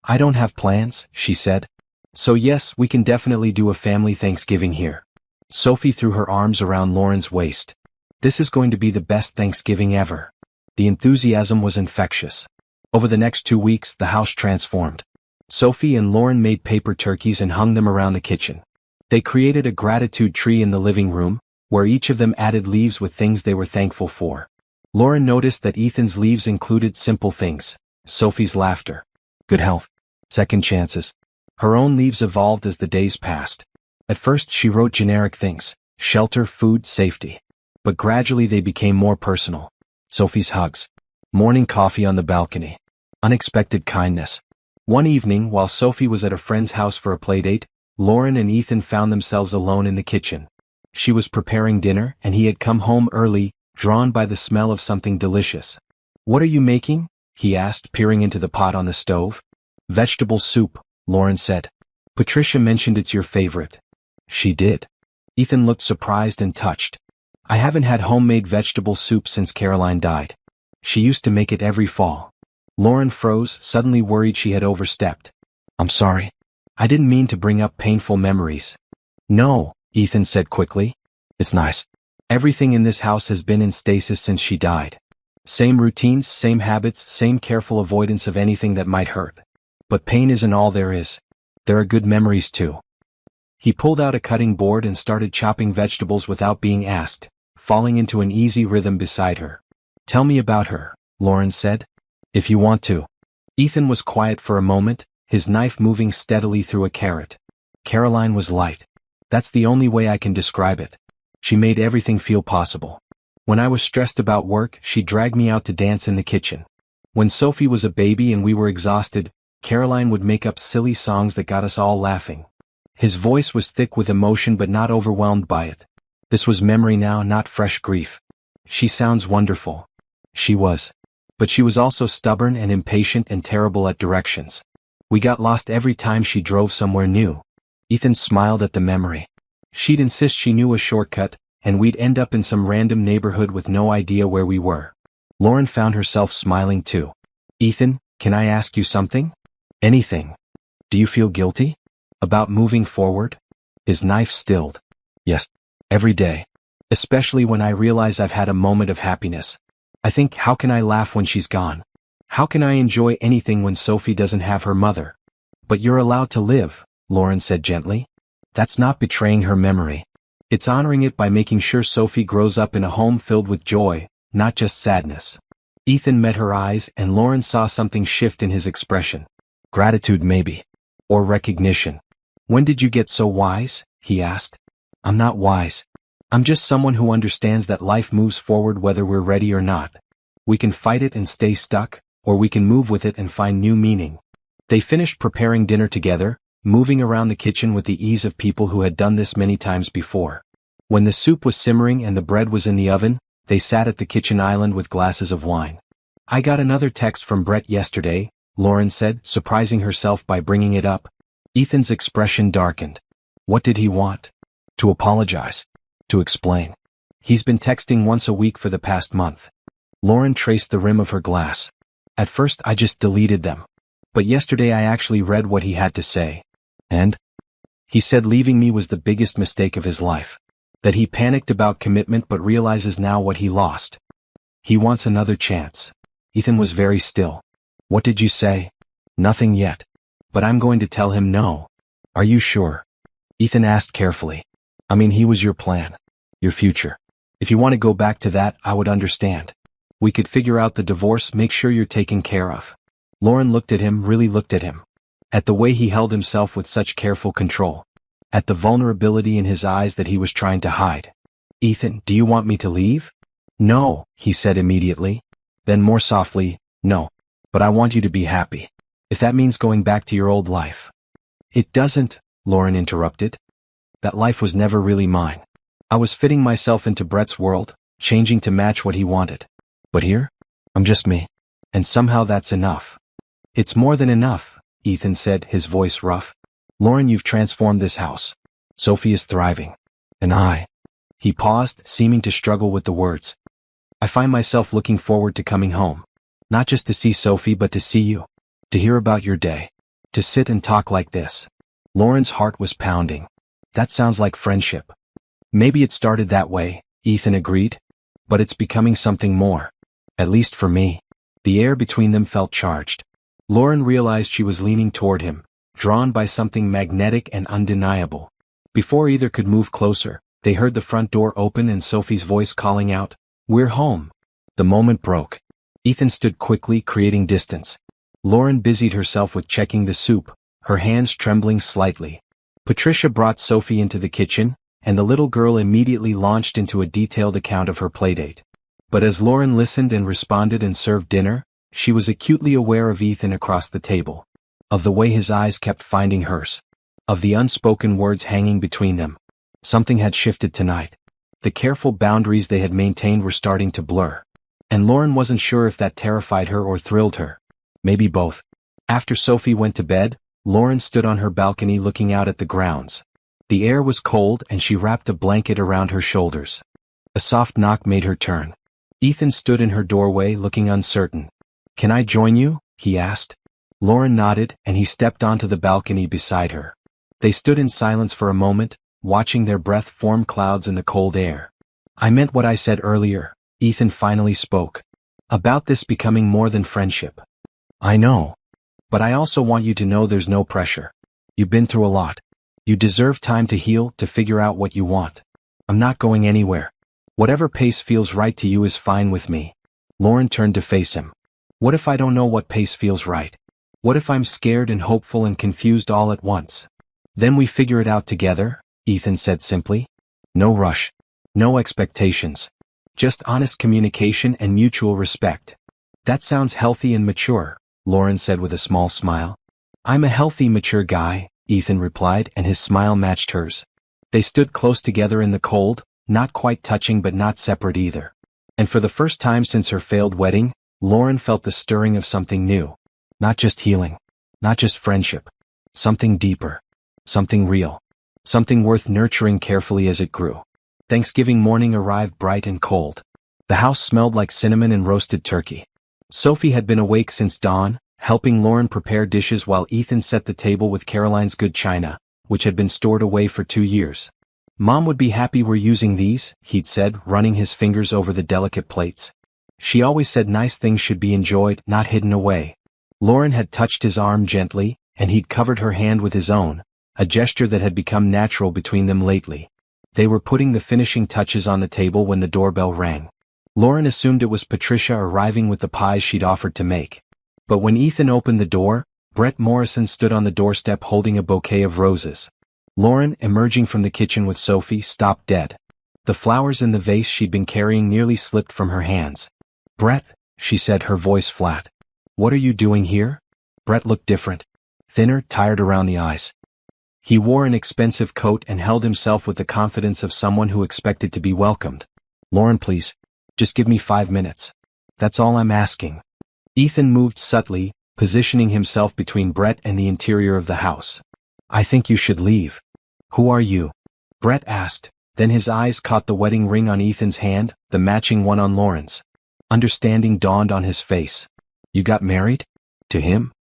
I don't have plans, she said. So yes, we can definitely do a family Thanksgiving here. Sophie threw her arms around Lauren's waist. This is going to be the best Thanksgiving ever. The enthusiasm was infectious. Over the next 2 weeks the house transformed. Sophie and Lauren made paper turkeys and hung them around the kitchen. They created a gratitude tree in the living room, where each of them added leaves with things they were thankful for. Lauren noticed that Ethan's leaves included simple things. Sophie's laughter. Good health. Second chances. Her own leaves evolved as the days passed. At first she wrote generic things. Shelter, food, safety. But gradually they became more personal. Sophie's hugs. Morning coffee on the balcony. Unexpected kindness. One evening, while Sophie was at a friend's house for a playdate, Lauren and Ethan found themselves alone in the kitchen. She was preparing dinner, and he had come home early, drawn by the smell of something delicious. What are you making? He asked, peering into the pot on the stove. Vegetable soup, Lauren said. Patricia mentioned it's your favorite. She did. Ethan looked surprised and touched. I haven't had homemade vegetable soup since Caroline died. She used to make it every fall. Lauren froze, suddenly worried she had overstepped. I'm sorry. I didn't mean to bring up painful memories. No, Ethan said quickly. It's nice. Everything in this house has been in stasis since she died. Same routines, same habits, same careful avoidance of anything that might hurt. But pain isn't all there is. There are good memories too. He pulled out a cutting board and started chopping vegetables without being asked, falling into an easy rhythm beside her. Tell me about her, Lauren said. If you want to. Ethan was quiet for a moment, his knife moving steadily through a carrot. Caroline was light. That's the only way I can describe it. She made everything feel possible. When I was stressed about work, she dragged me out to dance in the kitchen. When Sophie was a baby and we were exhausted, Caroline would make up silly songs that got us all laughing. His voice was thick with emotion but not overwhelmed by it. This was memory now, not fresh grief. She sounds wonderful. She was. But she was also stubborn and impatient and terrible at directions. We got lost every time she drove somewhere new. Ethan smiled at the memory. She'd insist she knew a shortcut, and we'd end up in some random neighborhood with no idea where we were. Lauren found herself smiling too. Ethan, can I ask you something? Anything. Do you feel guilty? About moving forward? His knife stilled. Yes. Every day. Especially when I realize I've had a moment of happiness. I think, how can I laugh when she's gone? How can I enjoy anything when Sophie doesn't have her mother? But you're allowed to live, Lauren said gently. That's not betraying her memory. It's honoring it by making sure Sophie grows up in a home filled with joy, not just sadness. Ethan met her eyes and Lauren saw something shift in his expression. Gratitude maybe. Or recognition. When did you get so wise? He asked. I'm not wise. I'm just someone who understands that life moves forward whether we're ready or not. We can fight it and stay stuck, or we can move with it and find new meaning. They finished preparing dinner together, moving around the kitchen with the ease of people who had done this many times before. When the soup was simmering and the bread was in the oven, they sat at the kitchen island with glasses of wine. I got another text from Brett yesterday, Lauren said, surprising herself by bringing it up. Ethan's expression darkened. What did he want? To apologize. To explain. He's been texting once a week for the past month. Lauren traced the rim of her glass. At first I just deleted them. But yesterday I actually read what he had to say. And? He said leaving me was the biggest mistake of his life. That he panicked about commitment but realizes now what he lost. He wants another chance. Ethan was very still. What did you say? Nothing yet. But I'm going to tell him no. Are you sure? Ethan asked carefully. I mean, he was your plan. Your future. If you want to go back to that, I would understand. We could figure out the divorce, make sure you're taken care of. Lauren looked at him, really looked at him. At the way he held himself with such careful control. At the vulnerability in his eyes that he was trying to hide. Ethan, do you want me to leave? No, he said immediately. Then more softly, no. But I want you to be happy. If that means going back to your old life. It doesn't, Lauren interrupted. That life was never really mine. I was fitting myself into Brett's world, changing to match what he wanted. But here, I'm just me. And somehow that's enough. It's more than enough, Ethan said, his voice rough. Lauren, you've transformed this house. Sophie is thriving. And I. He paused, seeming to struggle with the words. I find myself looking forward to coming home. Not just to see Sophie but to see you. To hear about your day. To sit and talk like this. Lauren's heart was pounding. That sounds like friendship. Maybe it started that way, Ethan agreed. But it's becoming something more. At least for me. The air between them felt charged. Lauren realized she was leaning toward him, drawn by something magnetic and undeniable. Before either could move closer, they heard the front door open and Sophie's voice calling out, "We're home." The moment broke. Ethan stood quickly, creating distance. Lauren busied herself with checking the soup, her hands trembling slightly. Patricia brought Sophie into the kitchen, and the little girl immediately launched into a detailed account of her playdate. But as Lauren listened and responded and served dinner, she was acutely aware of Ethan across the table. Of the way his eyes kept finding hers. Of the unspoken words hanging between them. Something had shifted tonight. The careful boundaries they had maintained were starting to blur. And Lauren wasn't sure if that terrified her or thrilled her. Maybe both. After Sophie went to bed, Lauren stood on her balcony looking out at the grounds. The air was cold and she wrapped a blanket around her shoulders. A soft knock made her turn. Ethan stood in her doorway looking uncertain. "Can I join you?" he asked. Lauren nodded and he stepped onto the balcony beside her. They stood in silence for a moment, watching their breath form clouds in the cold air. "I meant what I said earlier," Ethan finally spoke. "About this becoming more than friendship. I know. But I also want you to know there's no pressure. You've been through a lot. You deserve time to heal, to figure out what you want. I'm not going anywhere. Whatever pace feels right to you is fine with me." Lauren turned to face him. "What if I don't know what pace feels right? What if I'm scared and hopeful and confused all at once?" "Then we figure it out together," Ethan said simply. "No rush. No expectations. Just honest communication and mutual respect." "That sounds healthy and mature," Lauren said with a small smile. "I'm a healthy, mature guy," Ethan replied, and his smile matched hers. They stood close together in the cold, not quite touching but not separate either. And for the first time since her failed wedding, Lauren felt the stirring of something new. Not just healing. Not just friendship. Something deeper. Something real. Something worth nurturing carefully as it grew. Thanksgiving morning arrived bright and cold. The house smelled like cinnamon and roasted turkey. Sophie had been awake since dawn, helping Lauren prepare dishes while Ethan set the table with Caroline's good china, which had been stored away for 2 years. "Mom would be happy we're using these," he'd said, running his fingers over the delicate plates. "She always said nice things should be enjoyed, not hidden away." Lauren had touched his arm gently, and he'd covered her hand with his own, a gesture that had become natural between them lately. They were putting the finishing touches on the table when the doorbell rang. Lauren assumed it was Patricia arriving with the pies she'd offered to make. But when Ethan opened the door, Brett Morrison stood on the doorstep holding a bouquet of roses. Lauren, emerging from the kitchen with Sophie, stopped dead. The flowers in the vase she'd been carrying nearly slipped from her hands. "Brett," she said, her voice flat. "What are you doing here?" Brett looked different. Thinner, tired around the eyes. He wore an expensive coat and held himself with the confidence of someone who expected to be welcomed. "Lauren, please. Just give me 5 minutes. That's all I'm asking." Ethan moved subtly, positioning himself between Brett and the interior of the house. "I think you should leave." "Who are you?" Brett asked, then his eyes caught the wedding ring on Ethan's hand, the matching one on Lauren's. Understanding dawned on his face. "You got married? To him?"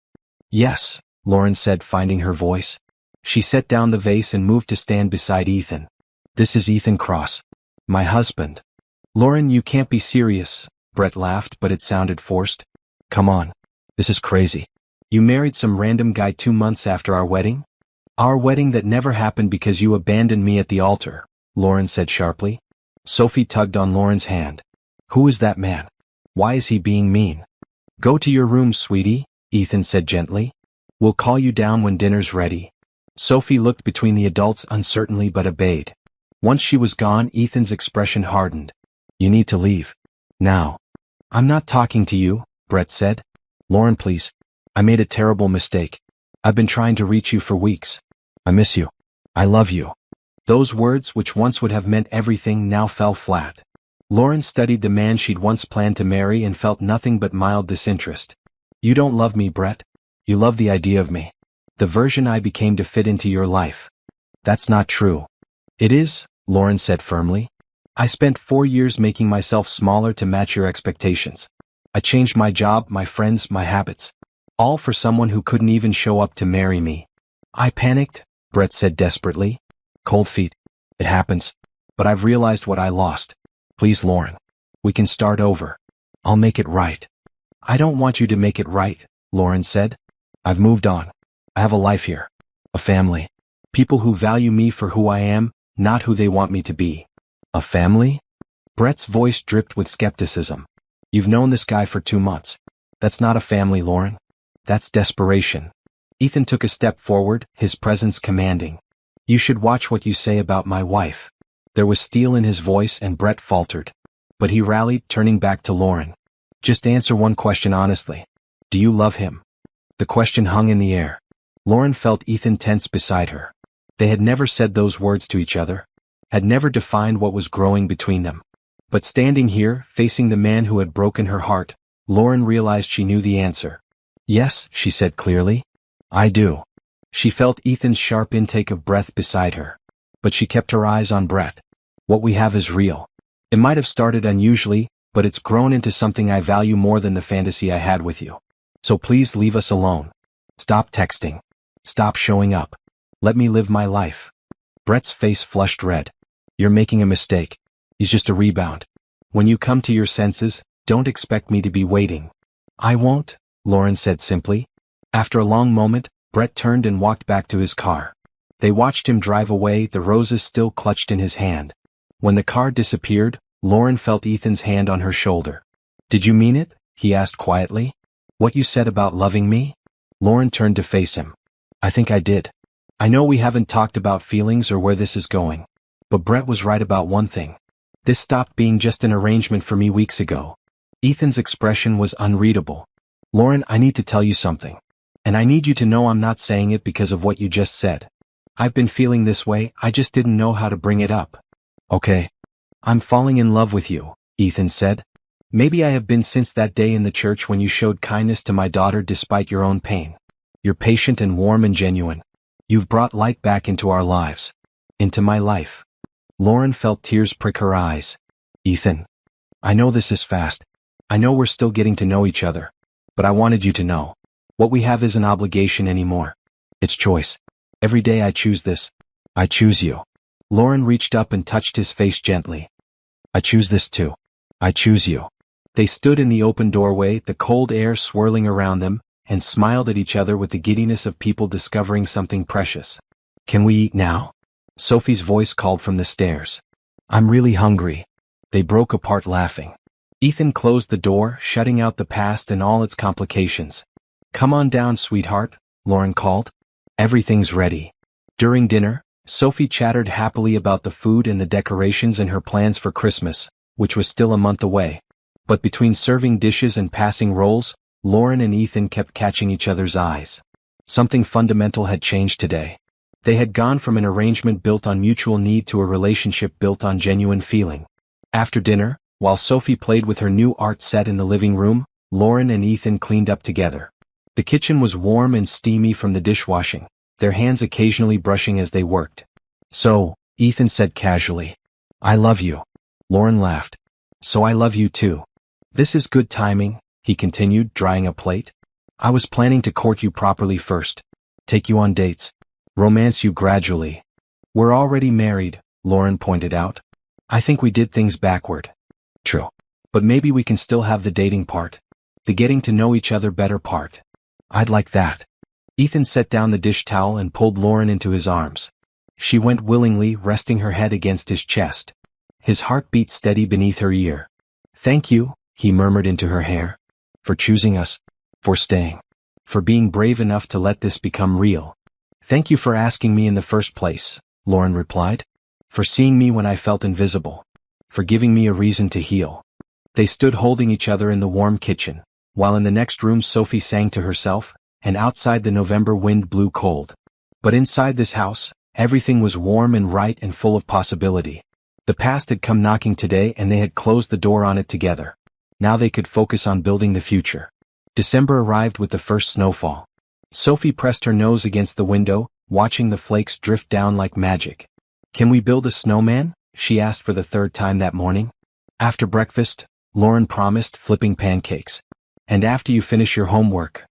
"Yes," Lauren said, finding her voice. She set down the vase and moved to stand beside Ethan. This is Ethan Cross. My husband. Lauren, you can't be serious. Brett laughed, but it sounded forced. Come on. This is crazy. You married some random guy 2 months after our wedding? Our wedding that never happened because you abandoned me at the altar, Lauren said sharply. Sophie tugged on Lauren's hand. Who is that man? Why is he being mean? Go to your room, sweetie, Ethan said gently. We'll call you down when dinner's ready. Sophie looked between the adults uncertainly but obeyed. Once she was gone, Ethan's expression hardened. You need to leave. Now. I'm not talking to you, Brett said. Lauren, please. I made a terrible mistake. I've been trying to reach you for weeks. I miss you. I love you. Those words, which once would have meant everything, now fell flat. Lauren studied the man she'd once planned to marry and felt nothing but mild disinterest. You don't love me, Brett. You love the idea of me. The version I became to fit into your life. That's not true. It is, Lauren said firmly. I spent 4 years making myself smaller to match your expectations. I changed my job, my friends, my habits. All for someone who couldn't even show up to marry me. I panicked, Brett said desperately. Cold feet. It happens. But I've realized what I lost. Please, Lauren. We can start over. I'll make it right. I don't want you to make it right, Lauren said. I've moved on. I have a life here. A family. People who value me for who I am, not who they want me to be. A family? Brett's voice dripped with skepticism. You've known this guy for 2 months. That's not a family, Lauren. That's desperation. Ethan took a step forward, his presence commanding. You should watch what you say about my wife. There was steel in his voice and Brett faltered. But he rallied, turning back to Lauren. Just answer one question honestly. Do you love him? The question hung in the air. Lauren felt Ethan tense beside her. They had never said those words to each other, had never defined what was growing between them. But standing here, facing the man who had broken her heart, Lauren realized she knew the answer. Yes, she said clearly. I do. She felt Ethan's sharp intake of breath beside her. But she kept her eyes on Brett. What we have is real. It might have started unusually, but it's grown into something I value more than the fantasy I had with you. So please leave us alone. Stop texting. Stop showing up. Let me live my life. Brett's face flushed red. You're making a mistake. He's just a rebound. When you come to your senses, don't expect me to be waiting. I won't, Lauren said simply. After a long moment, Brett turned and walked back to his car. They watched him drive away, the roses still clutched in his hand. When the car disappeared, Lauren felt Ethan's hand on her shoulder. Did you mean it? He asked quietly. What you said about loving me? Lauren turned to face him. I think I did. I know we haven't talked about feelings or where this is going. But Brett was right about one thing. This stopped being just an arrangement for me weeks ago. Ethan's expression was unreadable. Lauren, I need to tell you something. And I need you to know I'm not saying it because of what you just said. I've been feeling this way, I just didn't know how to bring it up. Okay. I'm falling in love with you, Ethan said. Maybe I have been since that day in the church when you showed kindness to my daughter despite your own pain. You're patient and warm and genuine. You've brought light back into our lives. Into my life. Lauren felt tears prick her eyes. Ethan. I know this is fast. I know we're still getting to know each other. But I wanted you to know. What we have isn't obligation anymore. It's choice. Every day I choose this. I choose you. Lauren reached up and touched his face gently. I choose this too. I choose you. They stood in the open doorway, the cold air swirling around them, and smiled at each other with the giddiness of people discovering something precious. Can we eat now? Sophie's voice called from the stairs. I'm really hungry. They broke apart laughing. Ethan closed the door, shutting out the past and all its complications. Come on down, sweetheart, Lauren called. Everything's ready. During dinner, Sophie chattered happily about the food and the decorations and her plans for Christmas, which was still a month away. But between serving dishes and passing rolls, Lauren and Ethan kept catching each other's eyes. Something fundamental had changed today. They had gone from an arrangement built on mutual need to a relationship built on genuine feeling. After dinner, while Sophie played with her new art set in the living room, Lauren and Ethan cleaned up together. The kitchen was warm and steamy from the dishwashing, their hands occasionally brushing as they worked. So, Ethan said casually, I love you. Lauren laughed. So I love you too. This is good timing, he continued, drying a plate. I was planning to court you properly first. Take you on dates. Romance you gradually. We're already married, Lauren pointed out. I think we did things backward. True. But maybe we can still have the dating part. The getting to know each other better part. I'd like that. Ethan set down the dish towel and pulled Lauren into his arms. She went willingly, resting her head against his chest. His heart beat steady beneath her ear. Thank you, he murmured into her hair. For choosing us. For staying. For being brave enough to let this become real. Thank you for asking me in the first place, Lauren replied. For seeing me when I felt invisible. For giving me a reason to heal. They stood holding each other in the warm kitchen, while in the next room Sophie sang to herself, and outside the November wind blew cold. But inside this house, everything was warm and right and full of possibility. The past had come knocking today and they had closed the door on it together. Now they could focus on building the future. December arrived with the first snowfall. Sophie pressed her nose against the window, watching the flakes drift down like magic. Can we build a snowman? She asked for the third time that morning. After breakfast, Lauren promised, flipping pancakes. And after you finish your homework.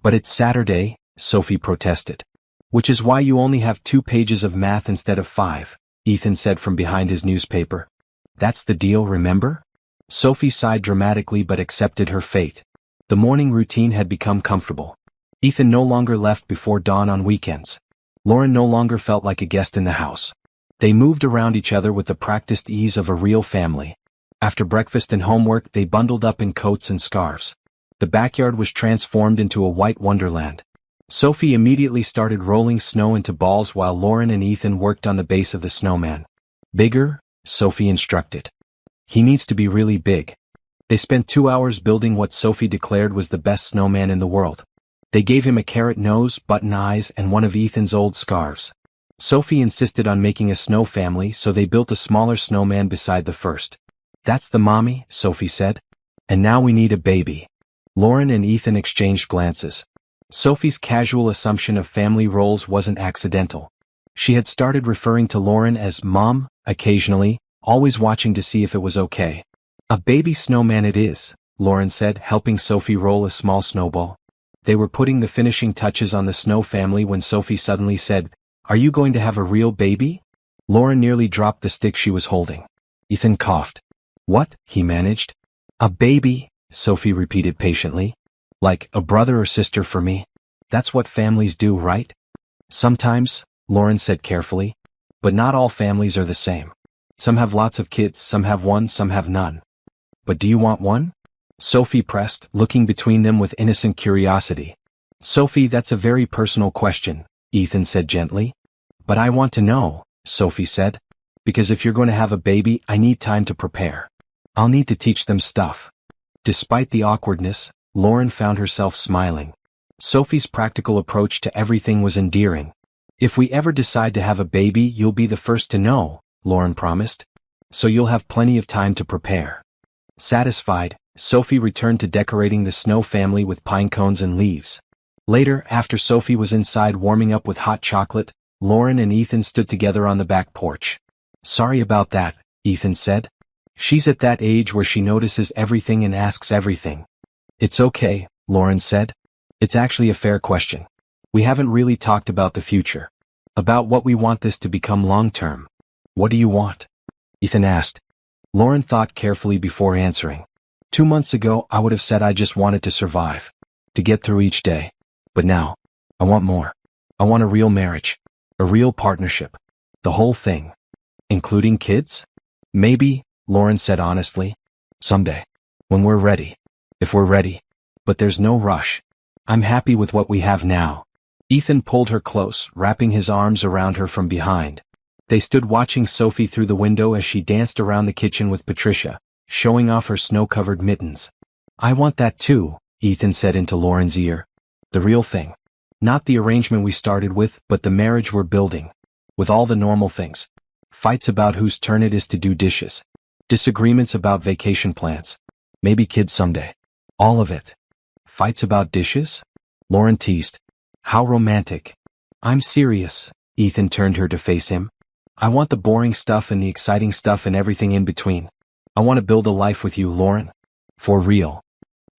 But it's Saturday, Sophie protested. Which is why you only have 2 pages of math instead of 5, Ethan said from behind his newspaper. That's the deal, remember? Sophie sighed dramatically but accepted her fate. The morning routine had become comfortable. Ethan no longer left before dawn on weekends. Lauren no longer felt like a guest in the house. They moved around each other with the practiced ease of a real family. After breakfast and homework they bundled up in coats and scarves. The backyard was transformed into a white wonderland. Sophie immediately started rolling snow into balls while Lauren and Ethan worked on the base of the snowman. Bigger, Sophie instructed. He needs to be really big. They spent 2 hours building what Sophie declared was the best snowman in the world. They gave him a carrot nose, button eyes, and one of Ethan's old scarves. Sophie insisted on making a snow family, so they built a smaller snowman beside the first. That's the mommy, Sophie said. And now we need a baby. Lauren and Ethan exchanged glances. Sophie's casual assumption of family roles wasn't accidental. She had started referring to Lauren as Mom, occasionally, always watching to see if it was okay. A baby snowman it is, Lauren said, helping Sophie roll a small snowball. They were putting the finishing touches on the snow family when Sophie suddenly said, Are you going to have a real baby? Lauren nearly dropped the stick she was holding. Ethan coughed. What? He managed. A baby, Sophie repeated patiently. Like a brother or sister for me. That's what families do, right? Sometimes, Lauren said carefully. But not all families are the same. Some have lots of kids, some have one, some have none. But do you want one? Sophie pressed, looking between them with innocent curiosity. Sophie, that's a very personal question, Ethan said gently. But I want to know, Sophie said. Because if you're going to have a baby, I need time to prepare. I'll need to teach them stuff. Despite the awkwardness, Lauren found herself smiling. Sophie's practical approach to everything was endearing. If we ever decide to have a baby, you'll be the first to know, Lauren promised. So you'll have plenty of time to prepare. Satisfied, Sophie returned to decorating the snow family with pine cones and leaves. Later, after Sophie was inside warming up with hot chocolate, Lauren and Ethan stood together on the back porch. Sorry about that, Ethan said. She's at that age where she notices everything and asks everything. It's okay, Lauren said. It's actually a fair question. We haven't really talked about the future. About what we want this to become long-term. What do you want? Ethan asked. Lauren thought carefully before answering. 2 months ago, I would have said I just wanted to survive. To get through each day. But now, I want more. I want a real marriage. A real partnership. The whole thing. Including kids? Maybe, Lauren said honestly. Someday. When we're ready. If we're ready. But there's no rush. I'm happy with what we have now. Ethan pulled her close, wrapping his arms around her from behind. They stood watching Sophie through the window as she danced around the kitchen with Patricia, showing off her snow-covered mittens. I want that too, Ethan said into Lauren's ear. The real thing. Not the arrangement we started with, but the marriage we're building. With all the normal things. Fights about whose turn it is to do dishes. Disagreements about vacation plans. Maybe kids someday. All of it. Fights about dishes? Lauren teased. How romantic. I'm serious. Ethan turned her to face him. I want the boring stuff and the exciting stuff and everything in between. I want to build a life with you, Lauren. For real.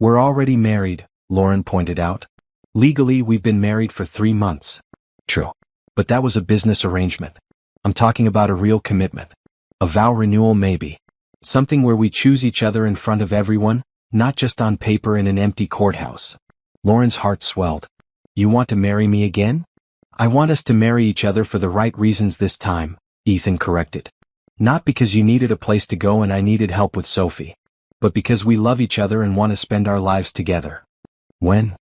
We're already married, Lauren pointed out. Legally, we've been married for 3 months. True. But that was a business arrangement. I'm talking about a real commitment. A vow renewal maybe. Something where we choose each other in front of everyone, not just on paper in an empty courthouse. Lauren's heart swelled. You want to marry me again? I want us to marry each other for the right reasons this time, Ethan corrected. Not because you needed a place to go and I needed help with Sophie. But because we love each other and want to spend our lives together. When?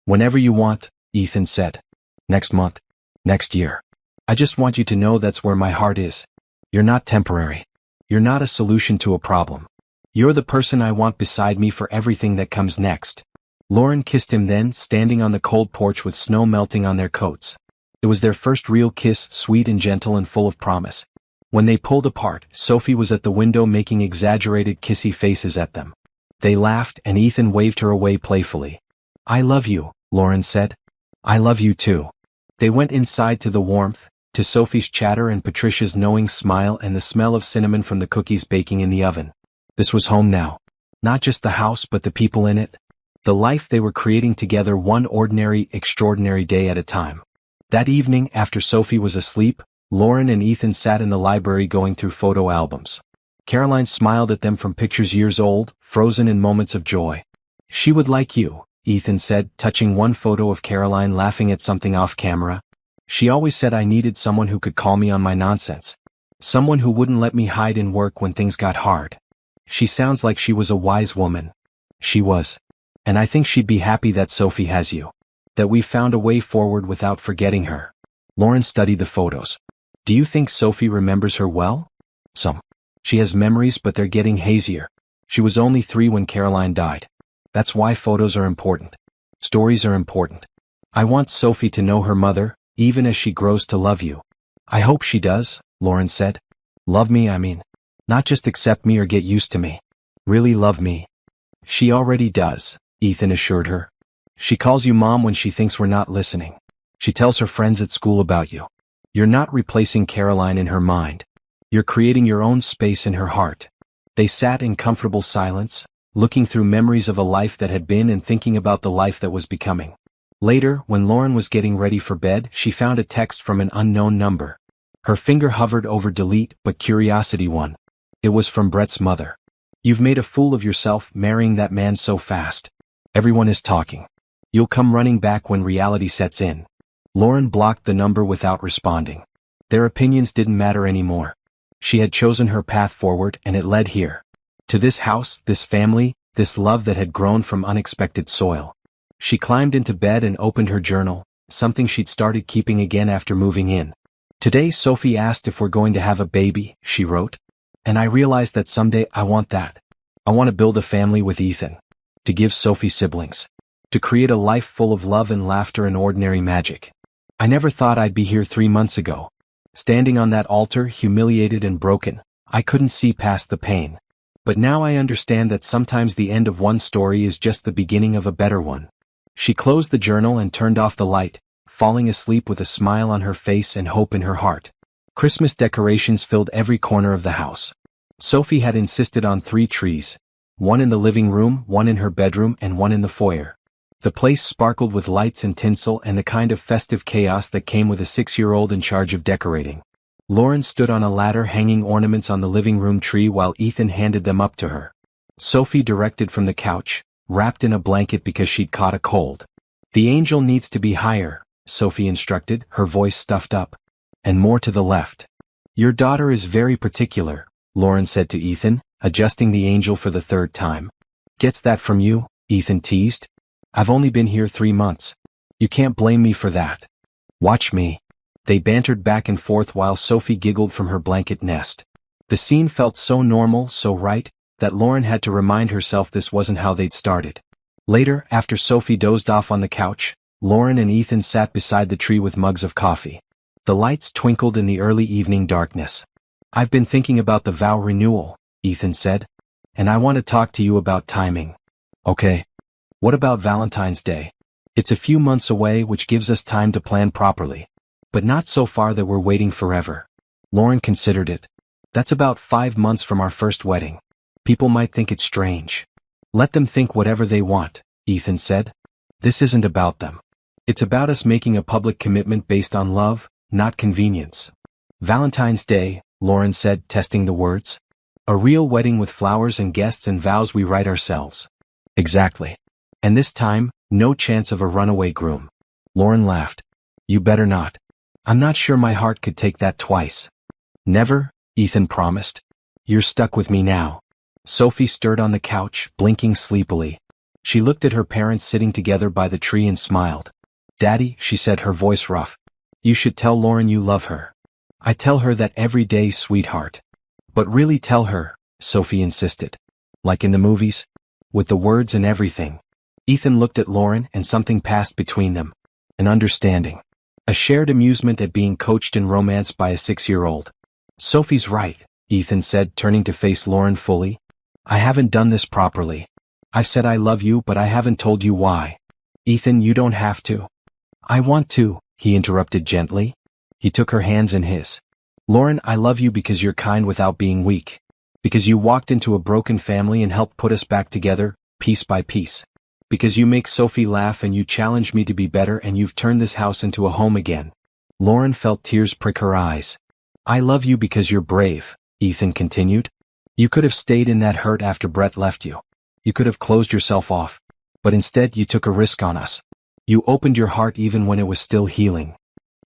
Whenever you want, Ethan said. Next month. Next year. I just want you to know that's where my heart is. You're not temporary. You're not a solution to a problem. You're the person I want beside me for everything that comes next. Lauren kissed him then, standing on the cold porch with snow melting on their coats. It was their first real kiss, sweet and gentle and full of promise. When they pulled apart, Sophie was at the window making exaggerated kissy faces at them. They laughed and Ethan waved her away playfully. I love you, Lauren said. I love you too. They went inside to the warmth, to Sophie's chatter and Patricia's knowing smile and the smell of cinnamon from the cookies baking in the oven. This was home now. Not just the house but the people in it. The life they were creating together, one ordinary, extraordinary day at a time. That evening, after Sophie was asleep, Lauren and Ethan sat in the library going through photo albums. Caroline smiled at them from pictures years old, frozen in moments of joy. She would like you, Ethan said, touching one photo of Caroline laughing at something off camera. She always said I needed someone who could call me on my nonsense. Someone who wouldn't let me hide in work when things got hard. She sounds like she was a wise woman. She was. And I think she'd be happy that Sophie has you. That we found a way forward without forgetting her. Lauren studied the photos. Do you think Sophie remembers her well? Some. She has memories but they're getting hazier. She was only 3 when Caroline died. That's why photos are important. Stories are important. I want Sophie to know her mother, even as she grows to love you. I hope she does, Lauren said. Love me, I mean. Not just accept me or get used to me. Really love me. She already does, Ethan assured her. She calls you mom when she thinks we're not listening. She tells her friends at school about you. You're not replacing Caroline in her mind. You're creating your own space in her heart. They sat in comfortable silence, looking through memories of a life that had been and thinking about the life that was becoming. Later, when Lauren was getting ready for bed, she found a text from an unknown number. Her finger hovered over delete, but curiosity won. It was from Brett's mother. You've made a fool of yourself marrying that man so fast. Everyone is talking. You'll come running back when reality sets in. Lauren blocked the number without responding. Their opinions didn't matter anymore. She had chosen her path forward and it led here. To this house, this family, this love that had grown from unexpected soil. She climbed into bed and opened her journal, something she'd started keeping again after moving in. Today Sophie asked if we're going to have a baby, she wrote. And I realized that someday I want that. I want to build a family with Ethan. To give Sophie siblings. To create a life full of love and laughter and ordinary magic. I never thought I'd be here 3 months ago. Standing on that altar, humiliated and broken, I couldn't see past the pain. But now I understand that sometimes the end of one story is just the beginning of a better one. She closed the journal and turned off the light, falling asleep with a smile on her face and hope in her heart. Christmas decorations filled every corner of the house. Sophie had insisted on 3 trees. One in the living room, one in her bedroom, and one in the foyer. The place sparkled with lights and tinsel and the kind of festive chaos that came with a 6-year-old in charge of decorating. Lauren stood on a ladder hanging ornaments on the living room tree while Ethan handed them up to her. Sophie directed from the couch, wrapped in a blanket because she'd caught a cold. The angel needs to be higher, Sophie instructed, her voice stuffed up. And more to the left. Your daughter is very particular, Lauren said to Ethan, adjusting the angel for the 3rd time. Gets that from you? Ethan teased. I've only been here 3 months. You can't blame me for that. Watch me. They bantered back and forth while Sophie giggled from her blanket nest. The scene felt so normal, so right, that Lauren had to remind herself this wasn't how they'd started. Later, after Sophie dozed off on the couch, Lauren and Ethan sat beside the tree with mugs of coffee. The lights twinkled in the early evening darkness. I've been thinking about the vow renewal, Ethan said. And I want to talk to you about timing. Okay. What about Valentine's Day? It's a few months away, which gives us time to plan properly. But not so far that we're waiting forever. Lauren considered it. That's about 5 months from our first wedding. People might think it's strange. Let them think whatever they want, Ethan said. This isn't about them. It's about us making a public commitment based on love, not convenience. Valentine's Day, Lauren said, testing the words. A real wedding with flowers and guests and vows we write ourselves. Exactly. And this time, no chance of a runaway groom. Lauren laughed. You better not. I'm not sure my heart could take that twice. Never, Ethan promised. You're stuck with me now. Sophie stirred on the couch, blinking sleepily. She looked at her parents sitting together by the tree and smiled. Daddy, she said, her voice rough. You should tell Lauren you love her. I tell her that every day, sweetheart. But really tell her, Sophie insisted. Like in the movies? With the words and everything. Ethan looked at Lauren and something passed between them. An understanding. A shared amusement at being coached in romance by a 6-year-old. Sophie's right, Ethan said, turning to face Lauren fully. I haven't done this properly. I've said I love you, but I haven't told you why. Ethan, you don't have to. I want to, he interrupted gently. He took her hands in his. Lauren, I love you because you're kind without being weak. Because you walked into a broken family and helped put us back together, piece by piece. Because you make Sophie laugh and you challenge me to be better and you've turned this house into a home again. Lauren felt tears prick her eyes. I love you because you're brave, Ethan continued. You could have stayed in that hurt after Brett left you. You could have closed yourself off. But instead you took a risk on us. You opened your heart even when it was still healing.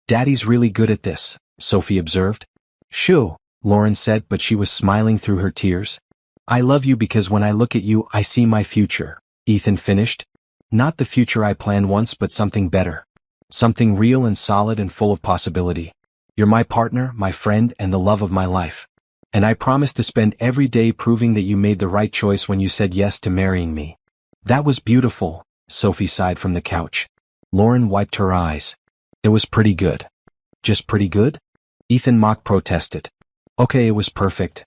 Daddy's really good at this, Sophie observed. Shoo, Lauren said, but she was smiling through her tears. I love you because when I look at you I see my future. Ethan finished. Not the future I planned once, but something better. Something real and solid and full of possibility. You're my partner, my friend, and the love of my life. And I promise to spend every day proving that you made the right choice when you said yes to marrying me. That was beautiful, Sophie sighed from the couch. Lauren wiped her eyes. It was pretty good. Just pretty good? Ethan mock protested. Okay, it was perfect.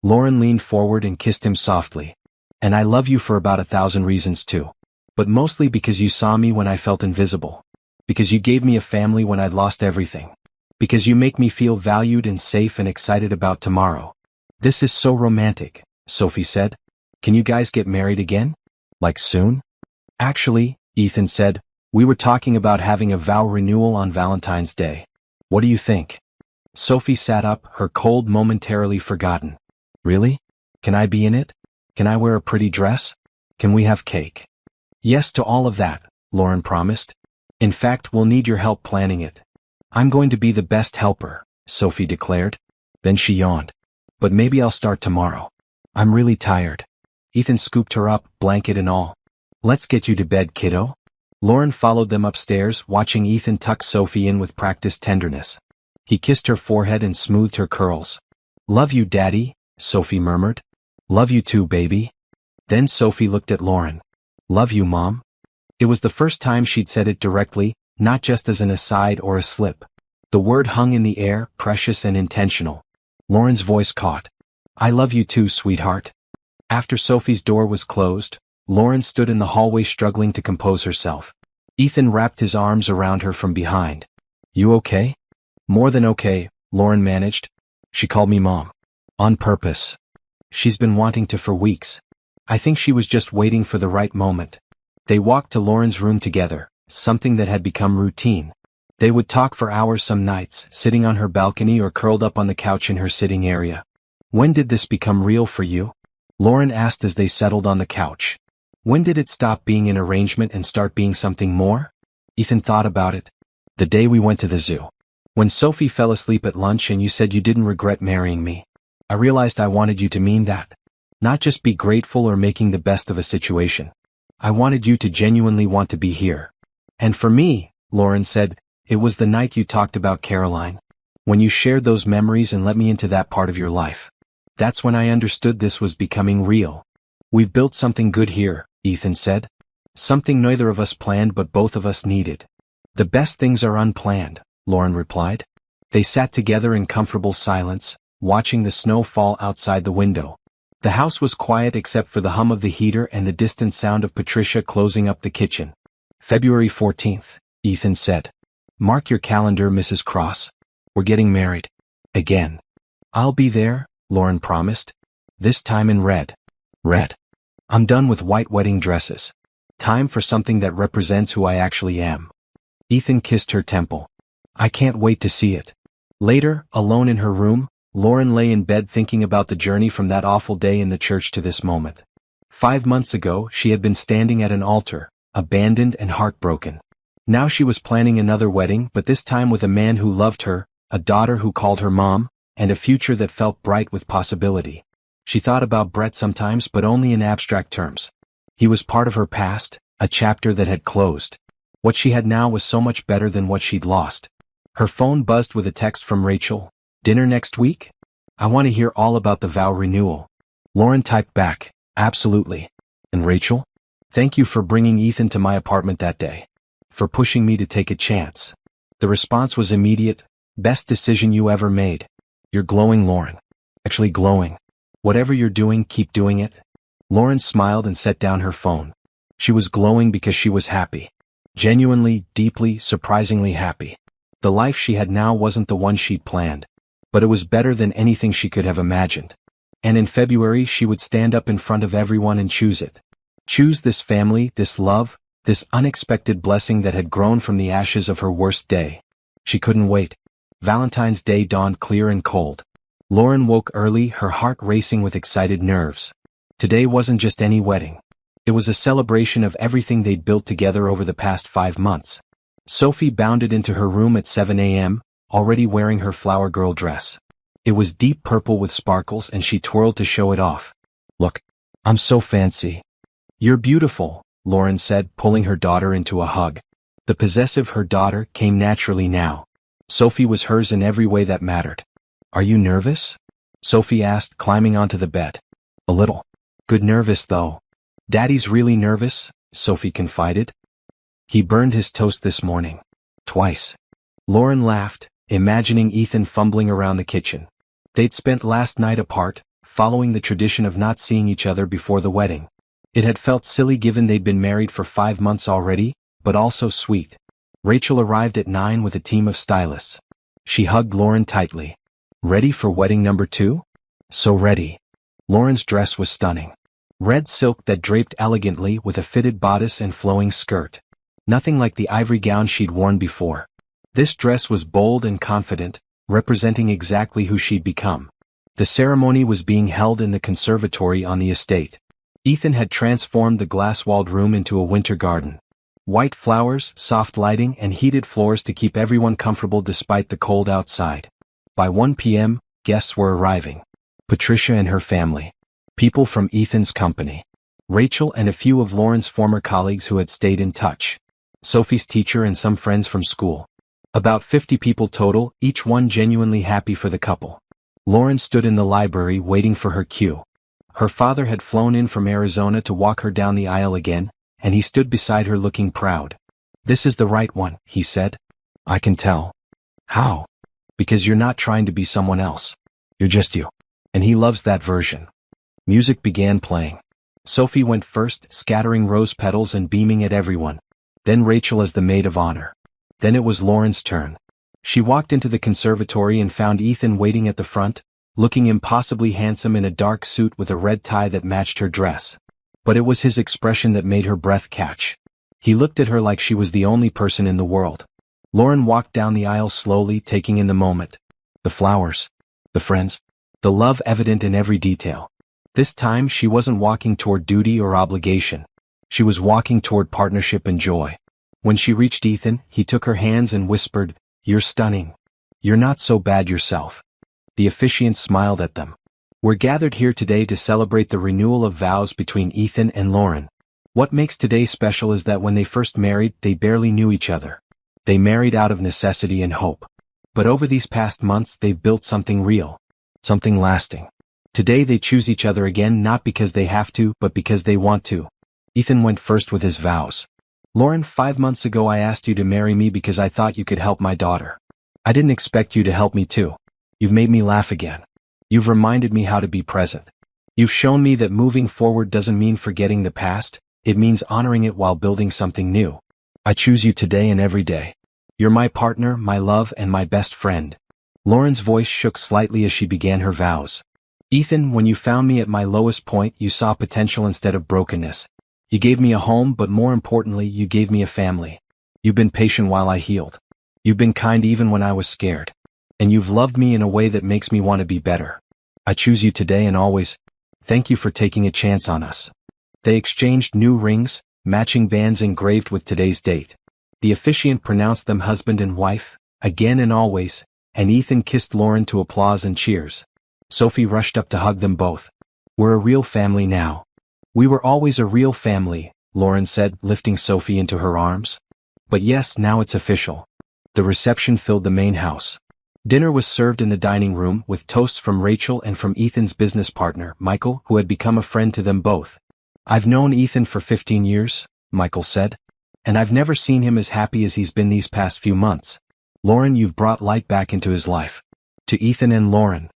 Lauren leaned forward and kissed him softly. And I love you for about 1,000 reasons too. But mostly because you saw me when I felt invisible. Because you gave me a family when I'd lost everything. Because you make me feel valued and safe and excited about tomorrow. This is so romantic, Sophie said. Can you guys get married again? Like soon? Actually, Ethan said, we were talking about having a vow renewal on Valentine's Day. What do you think? Sophie sat up, her cold momentarily forgotten. Really? Can I be in it? Can I wear a pretty dress? Can we have cake? Yes to all of that, Lauren promised. In fact, we'll need your help planning it. I'm going to be the best helper, Sophie declared. Then she yawned. But maybe I'll start tomorrow. I'm really tired. Ethan scooped her up, blanket and all. Let's get you to bed, kiddo. Lauren followed them upstairs, watching Ethan tuck Sophie in with practiced tenderness. He kissed her forehead and smoothed her curls. Love you, Daddy, Sophie murmured. Love you too, baby. Then Sophie looked at Lauren. Love you, Mom. It was the first time she'd said it directly, not just as an aside or a slip. The word hung in the air, precious and intentional. Lauren's voice caught. I love you too, sweetheart. After Sophie's door was closed, Lauren stood in the hallway struggling to compose herself. Ethan wrapped his arms around her from behind. You okay? More than okay, Lauren managed. She called me Mom. On purpose. She's been wanting to for weeks. I think she was just waiting for the right moment. They walked to Lauren's room together, something that had become routine. They would talk for hours some nights, sitting on her balcony or curled up on the couch in her sitting area. When did this become real for you? Lauren asked as they settled on the couch. When did it stop being an arrangement and start being something more? Ethan thought about it. The day we went to the zoo. When Sophie fell asleep at lunch and you said you didn't regret marrying me. I realized I wanted you to mean that. Not just be grateful or making the best of a situation. I wanted you to genuinely want to be here. And for me, Lauren said, it was the night you talked about Caroline. When you shared those memories and let me into that part of your life. That's when I understood this was becoming real. We've built something good here, Ethan said. Something neither of us planned but both of us needed. The best things are unplanned, Lauren replied. They sat together in comfortable silence, watching the snow fall outside the window. The house was quiet except for the hum of the heater and the distant sound of Patricia closing up the kitchen. February 14th, Ethan said. Mark your calendar, Mrs. Cross. We're getting married. Again. I'll be there, Lauren promised. This time in red. Red. I'm done with white wedding dresses. Time for something that represents who I actually am. Ethan kissed her temple. I can't wait to see it. Later, alone in her room, Lauren lay in bed thinking about the journey from that awful day in the church to this moment. 5 months ago, she had been standing at an altar, abandoned and heartbroken. Now she was planning another wedding, but this time with a man who loved her, a daughter who called her mom, and a future that felt bright with possibility. She thought about Brett sometimes, but only in abstract terms. He was part of her past, a chapter that had closed. What she had now was so much better than what she'd lost. Her phone buzzed with a text from Rachel. Dinner next week? I want to hear all about the vow renewal. Lauren typed back, absolutely. And Rachel? Thank you for bringing Ethan to my apartment that day. For pushing me to take a chance. The response was immediate. Best decision you ever made. You're glowing, Lauren. Actually glowing. Whatever you're doing, keep doing it. Lauren smiled and set down her phone. She was glowing because she was happy. Genuinely, deeply, surprisingly happy. The life she had now wasn't the one she'd planned. But it was better than anything she could have imagined. And in February she would stand up in front of everyone and choose it. Choose this family, this love, this unexpected blessing that had grown from the ashes of her worst day. She couldn't wait. Valentine's Day dawned clear and cold. Lauren woke early, her heart racing with excited nerves. Today wasn't just any wedding. It was a celebration of everything they'd built together over the past 5 months. Sophie bounded into her room at 7 a.m., already wearing her flower girl dress. It was deep purple with sparkles and she twirled to show it off. Look, I'm so fancy. You're beautiful, Lauren said, pulling her daughter into a hug. The possessive her daughter came naturally now. Sophie was hers in every way that mattered. Are you nervous? Sophie asked, climbing onto the bed. A little. Good nervous though. Daddy's really nervous, Sophie confided. He burned his toast this morning. Twice. Lauren laughed, imagining Ethan fumbling around the kitchen. They'd spent last night apart, following the tradition of not seeing each other before the wedding. It had felt silly given they'd been married for 5 months already, but also sweet. Rachel arrived at 9 with a team of stylists. She hugged Lauren tightly. Ready for wedding number 2? So ready. Lauren's dress was stunning. Red silk that draped elegantly with a fitted bodice and flowing skirt. Nothing like the ivory gown she'd worn before. This dress was bold and confident, representing exactly who she'd become. The ceremony was being held in the conservatory on the estate. Ethan had transformed the glass-walled room into a winter garden. White flowers, soft lighting, and heated floors to keep everyone comfortable despite the cold outside. By 1 p.m., guests were arriving. Patricia and her family. People from Ethan's company. Rachel and a few of Lauren's former colleagues who had stayed in touch. Sophie's teacher and some friends from school. About 50 people total, each one genuinely happy for the couple. Lauren stood in the library waiting for her cue. Her father had flown in from Arizona to walk her down the aisle again, and he stood beside her looking proud. This is the right one, he said. I can tell. How? Because you're not trying to be someone else. You're just you. And he loves that version. Music began playing. Sophie went first, scattering rose petals and beaming at everyone. Then Rachel as the maid of honor. Then it was Lauren's turn. She walked into the conservatory and found Ethan waiting at the front, looking impossibly handsome in a dark suit with a red tie that matched her dress. But it was his expression that made her breath catch. He looked at her like she was the only person in the world. Lauren walked down the aisle slowly, taking in the moment. The flowers. The friends. The love evident in every detail. This time she wasn't walking toward duty or obligation. She was walking toward partnership and joy. When she reached Ethan, he took her hands and whispered, You're stunning. You're not so bad yourself. The officiant smiled at them. We're gathered here today to celebrate the renewal of vows between Ethan and Lauren. What makes today special is that when they first married, they barely knew each other. They married out of necessity and hope. But over these past months, they've built something real. Something lasting. Today they choose each other again not because they have to, but because they want to. Ethan went first with his vows. Lauren, 5 months ago I asked you to marry me because I thought you could help my daughter. I didn't expect you to help me too. You've made me laugh again. You've reminded me how to be present. You've shown me that moving forward doesn't mean forgetting the past, it means honoring it while building something new. I choose you today and every day. You're my partner, my love, and my best friend. Lauren's voice shook slightly as she began her vows. Ethan, when you found me at my lowest point, you saw potential instead of brokenness. You gave me a home, but more importantly, you gave me a family. You've been patient while I healed. You've been kind even when I was scared. And you've loved me in a way that makes me want to be better. I choose you today and always. Thank you for taking a chance on us." They exchanged new rings, matching bands engraved with today's date. The officiant pronounced them husband and wife, again and always, and Ethan kissed Lauren to applause and cheers. Sophie rushed up to hug them both. "We're a real family now." "We were always a real family," Lauren said, lifting Sophie into her arms. "But yes, now it's official." The reception filled the main house. Dinner was served in the dining room with toasts from Rachel and from Ethan's business partner, Michael, who had become a friend to them both. "I've known Ethan for 15 years, Michael said. "And I've never seen him as happy as he's been these past few months. Lauren, you've brought light back into his life." "To Ethan and Lauren."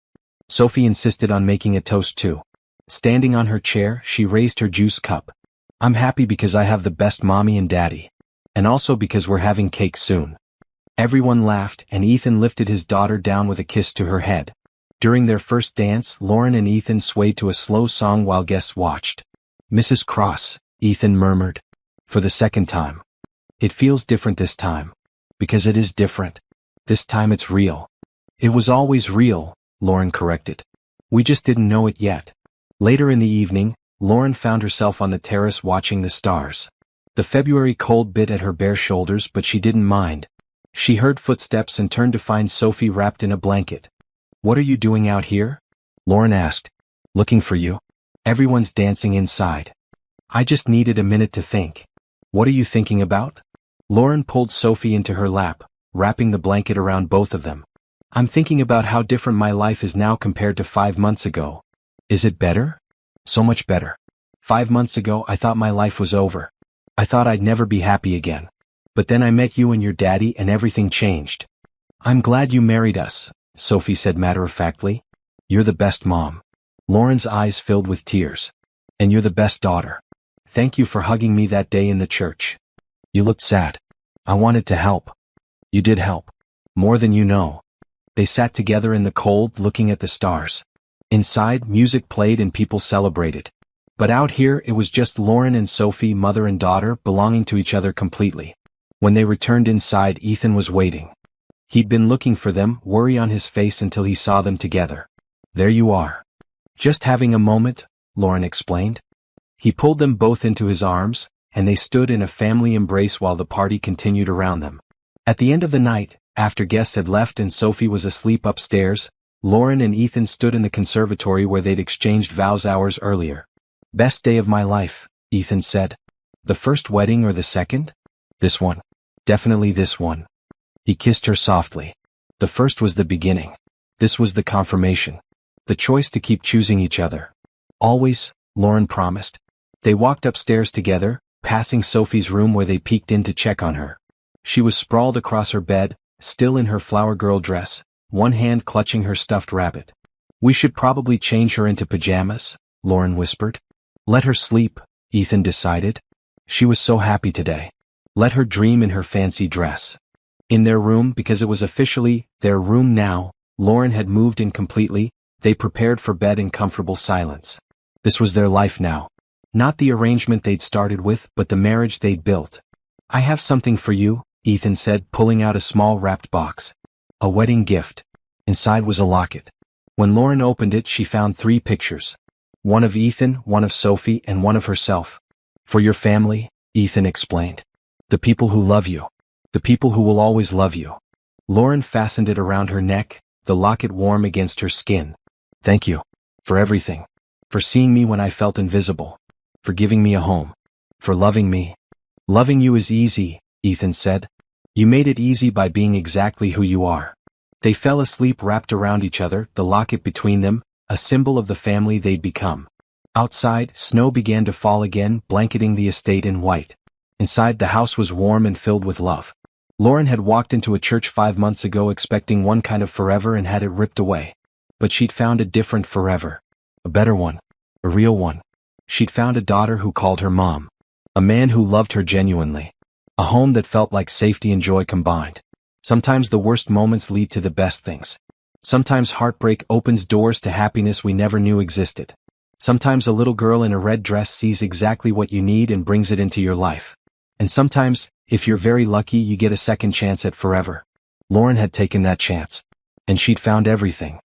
Sophie insisted on making a toast too. Standing on her chair, she raised her juice cup. "I'm happy because I have the best mommy and daddy. And also because we're having cake soon." Everyone laughed, and Ethan lifted his daughter down with a kiss to her head. During their first dance, Lauren and Ethan swayed to a slow song while guests watched. "Mrs. Cross," Ethan murmured. "For the second time. It feels different this time. Because it is different. This time it's real." "It was always real," Lauren corrected. "We just didn't know it yet." Later in the evening, Lauren found herself on the terrace watching the stars. The February cold bit at her bare shoulders, but she didn't mind. She heard footsteps and turned to find Sophie wrapped in a blanket. "What are you doing out here?" Lauren asked. "Looking for you. Everyone's dancing inside. I just needed a minute to think." "What are you thinking about?" Lauren pulled Sophie into her lap, wrapping the blanket around both of them. "I'm thinking about how different my life is now compared to 5 months ago." "Is it better?" "So much better. 5 months ago I thought my life was over. I thought I'd never be happy again. But then I met you and your daddy and everything changed." "I'm glad you married us," Sophie said matter-of-factly. "You're the best mom." Lauren's eyes filled with tears. "And you're the best daughter. Thank you for hugging me that day in the church. You looked sad. I wanted to help." "You did help. More than you know." They sat together in the cold, looking at the stars. Inside, music played and people celebrated. But out here it was just Lauren and Sophie, mother and daughter, belonging to each other completely. When they returned inside, Ethan was waiting. He'd been looking for them, worry on his face until he saw them together. "There you are." "Just having a moment," Lauren explained. He pulled them both into his arms, and they stood in a family embrace while the party continued around them. At the end of the night, after guests had left and Sophie was asleep upstairs, Lauren and Ethan stood in the conservatory where they'd exchanged vows hours earlier. "Best day of my life," Ethan said. "The first wedding or the second?" "This one. Definitely this one." He kissed her softly. "The first was the beginning. This was the confirmation. The choice to keep choosing each other. Always," Lauren promised. They walked upstairs together, passing Sophie's room where they peeked in to check on her. She was sprawled across her bed, still in her flower girl dress, one hand clutching her stuffed rabbit. "We should probably change her into pajamas," Lauren whispered. "Let her sleep," Ethan decided. She was so happy today. Let her dream in her fancy dress. In their room, because it was officially their room now, Lauren had moved in completely. They prepared for bed in comfortable silence. This was their life now. Not the arrangement they'd started with, but the marriage they'd built. "I have something for you," Ethan said, pulling out a small wrapped box. A wedding gift. Inside was a locket. When Lauren opened it, she found 3 pictures. One of Ethan, one of Sophie, and one of herself. "For your family," Ethan explained. "The people who love you. The people who will always love you." Lauren fastened it around her neck, the locket warm against her skin. "Thank you. For everything. For seeing me when I felt invisible. For giving me a home. For loving me." "Loving you is easy," Ethan said. "You made it easy by being exactly who you are." They fell asleep wrapped around each other, the locket between them, a symbol of the family they'd become. Outside, snow began to fall again, blanketing the estate in white. Inside, the house was warm and filled with love. Lauren had walked into a church 5 months ago expecting one kind of forever and had it ripped away. But she'd found a different forever. A better one. A real one. She'd found a daughter who called her mom. A man who loved her genuinely. A home that felt like safety and joy combined. Sometimes the worst moments lead to the best things. Sometimes heartbreak opens doors to happiness we never knew existed. Sometimes a little girl in a red dress sees exactly what you need and brings it into your life. And sometimes, if you're very lucky, you get a second chance at forever. Lauren had taken that chance. And she'd found everything.